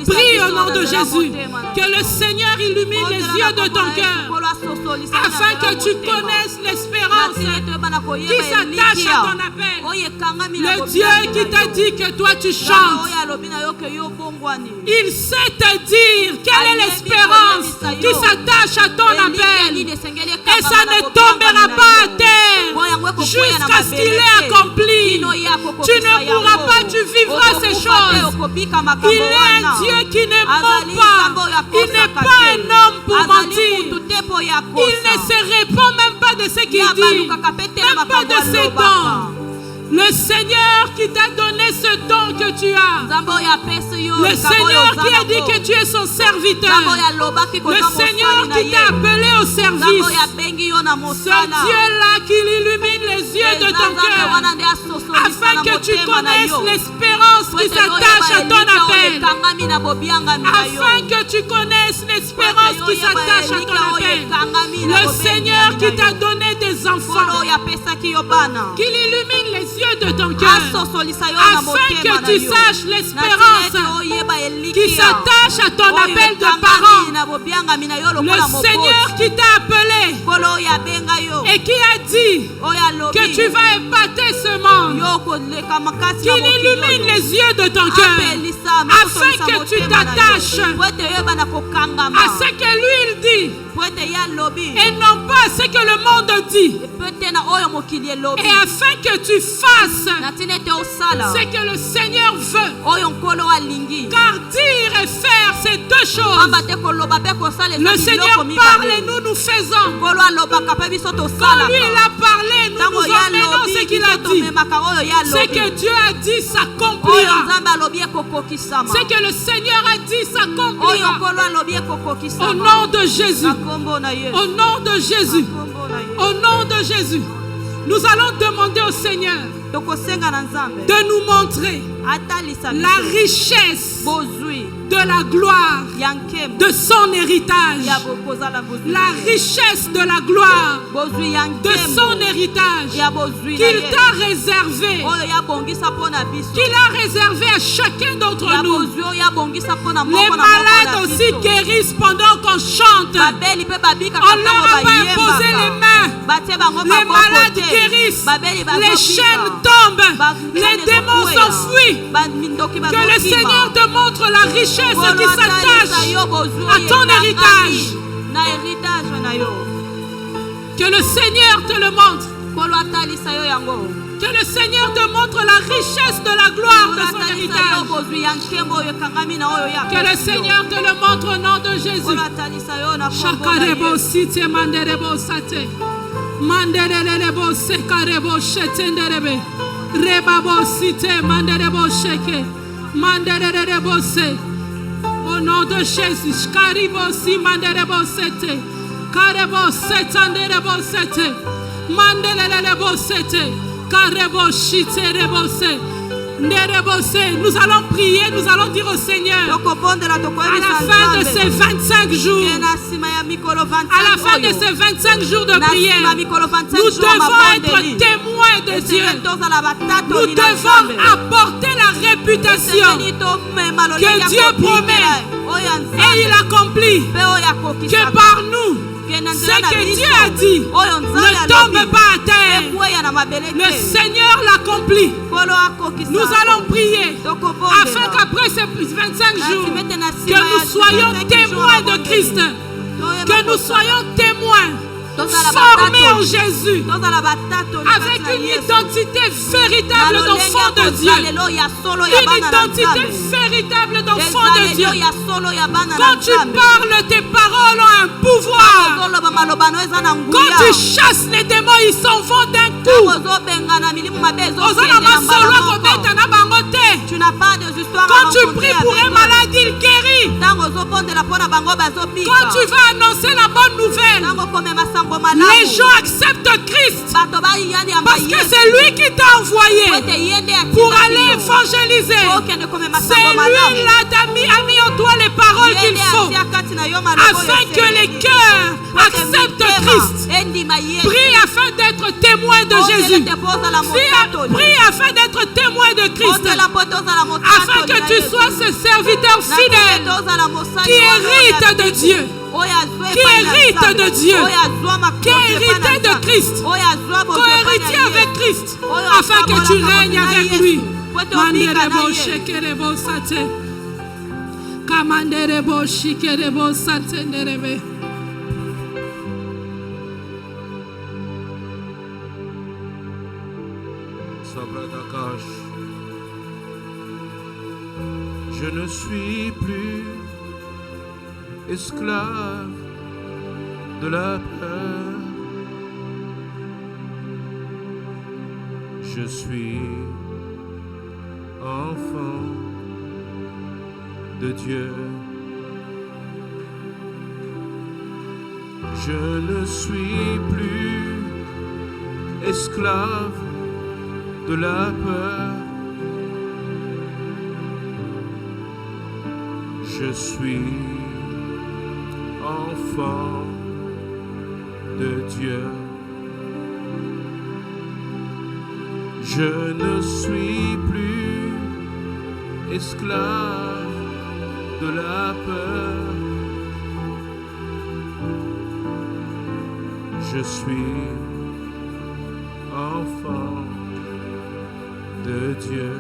Prie au nom de Jésus. Que le Seigneur illumine les yeux de ton cœur. Afin que tu connaisses l'espérance qui s'attache à ton appel. Le Dieu qui t'a dit que toi tu chantes. Il sait te dire quelle est l'espérance qui s'attache à ton appel. Et ça ne tombera pas à terre jusqu'à ce qu'il est accompli. Tu ne pourras pas, tu vivras ces choses. Il est un Dieu qui ne ment pas. Il n'est pas un homme pour mentir. Il ne se répand même pas de ce qu'il dit, même pas de ses dons. Le Seigneur qui t'a donné ce don que tu as. Le Seigneur qui a dit que tu es son serviteur. Le Seigneur qui t'a appelé au service. Ce Dieu-là qui illumine les yeux de ton cœur. Afin que tu connaisses l'espérance qui s'attache à ton appel. Afin que tu connaisses l'espérance qui s'attache à ton appel. Le Seigneur qui t'a donné des enfants. Qu'il illumine les yeux de ton cœur, afin que tu saches l'espérance qui s'attache à ton appel de parent. Le Seigneur qui t'a appelé et qui a dit que tu vas épater ce monde, qu'il illumine les yeux de ton cœur, afin que tu t'attaches à ce que lui il dit et non pas ce que le monde dit, et afin que tu fasses ce que le Seigneur veut. Car dire et faire, c'est deux choses. Le Seigneur parle et nous faisons. Quand lui il a parlé, nous emmenons ce qu'il a dit. Ce que Dieu a dit s'accomplira. Ce que le Seigneur a dit s'accomplira. Au nom de Jésus. Au nom de Jésus. Au nom de Jésus. Nous allons demander au Seigneur de nous montrer la richesse de la gloire de son héritage. La richesse de la gloire de son héritage qu'il t'a réservé. Qu'il a réservé à chacun d'entre nous. Les malades aussi guérissent pendant qu'on chante. On leur a pas imposé les mains. Les malades guérissent. Les chaînes tombent. Les démons s'enfuient. Que le Seigneur te montre la richesse qui s'attache à ton héritage. Que le Seigneur te le montre. Que le Seigneur te montre la richesse de la gloire de son héritage. Que le Seigneur te le montre au nom de Jésus. Shakarebo site manderebo sate. Manderebo sekarebo shetenderebe. Rebabo site manderebo sheke. Manderebo se. Au nom de Jésus. Karibo si manderebo sete. Karebo setanderebo sete. Manderebo sete. Karebo shiterebo se. Nous allons prier, nous allons dire au Seigneur à la fin de ces 25 jours, à la fin de ces 25 jours de prière, nous devons être témoins de Dieu. Nous devons apporter la réputation que Dieu promet et il accomplit, que par nous, ce que Dieu a dit ne tombe pas à terre. Le Seigneur l'accomplit. Nous allons prier afin qu'après ces 25 jours, que nous soyons témoins de Christ. Que nous soyons témoins formés en Jésus, avec une identité véritable d'enfant de Dieu. Une identité véritable d'enfant de Dieu. Quand tu parles, tes paroles ont un pouvoir. Quand tu chasses les démons, ils s'en vont d'un coup. Tu n'as pas de histoire. Quand tu pries pour un malade, il guérit. Quand tu vas annoncer la bonne nouvelle, les gens acceptent Christ parce que c'est lui qui t'a envoyé pour aller évangéliser. C'est lui qui a mis en toi les paroles qu'il faut afin que les cœurs acceptent Christ. Prie afin d'être témoin de Jésus. Prie afin d'être témoin de Christ, afin que tu sois ce serviteur fidèle qui hérite de Dieu, qui hérite de Dieu, qui est hérité de Christ, co-héritier avec Christ, afin que tu règnes avec lui. Manderebo shekerebo sate, kamanderebo shikerebo sate nerebe. Je ne suis plus esclave de la peur. Je suis enfant de Dieu. Je ne suis plus esclave de la peur. Je suis enfant de Dieu. Je ne suis plus esclave de la peur. Je suis enfant de Dieu.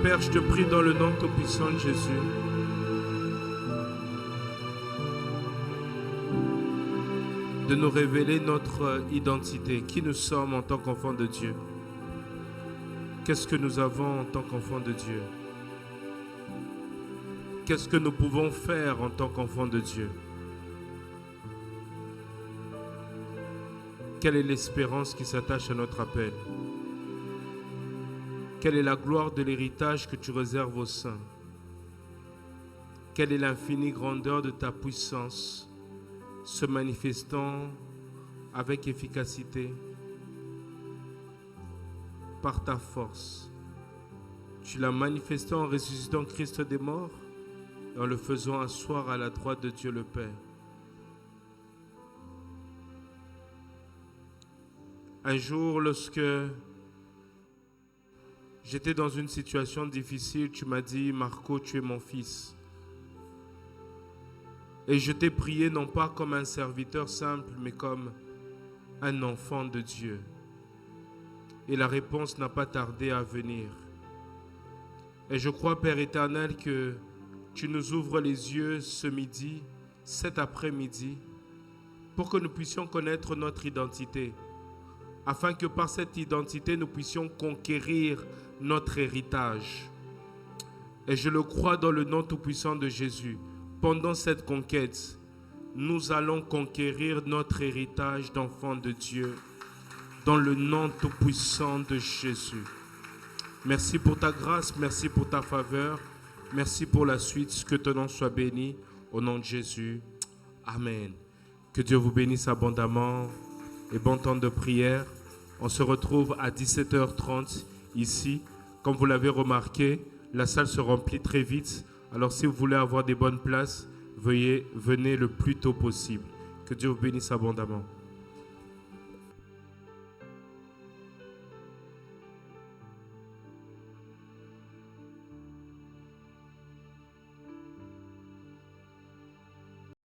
Père, je te prie dans le nom tout-puissant de Jésus. De nous révéler notre identité, qui nous sommes en tant qu'enfants de Dieu. Qu'est-ce que nous avons en tant qu'enfants de Dieu? Qu'est-ce que nous pouvons faire en tant qu'enfants de Dieu? Quelle est l'espérance qui s'attache à notre appel? Quelle est la gloire de l'héritage que tu réserves aux saints? Quelle est l'infinie grandeur de ta puissance se manifestant avec efficacité par ta force? Tu l'as manifesté en ressuscitant Christ des morts et en le faisant asseoir à la droite de Dieu le Père. Un jour, lorsque j'étais dans une situation difficile, tu m'as dit, Marco, tu es mon fils. Et je t'ai prié non pas comme un serviteur simple, mais comme un enfant de Dieu. Et la réponse n'a pas tardé à venir. Et je crois, Père éternel, que tu nous ouvres les yeux ce midi, cet après-midi, pour que nous puissions connaître notre identité, afin que par cette identité, nous puissions conquérir notre héritage. Et je le crois dans le nom tout-puissant de Jésus. Pendant cette conquête, nous allons conquérir notre héritage d'enfants de Dieu dans le nom tout-puissant de Jésus. Merci pour ta grâce, merci pour ta faveur, merci pour la suite, que ton nom soit béni au nom de Jésus. Amen. Que Dieu vous bénisse abondamment et bon temps de prière. On se retrouve à 17h30 ici. Comme vous l'avez remarqué, la salle se remplit très vite. Alors si vous voulez avoir des bonnes places, venez le plus tôt possible. Que Dieu vous bénisse abondamment.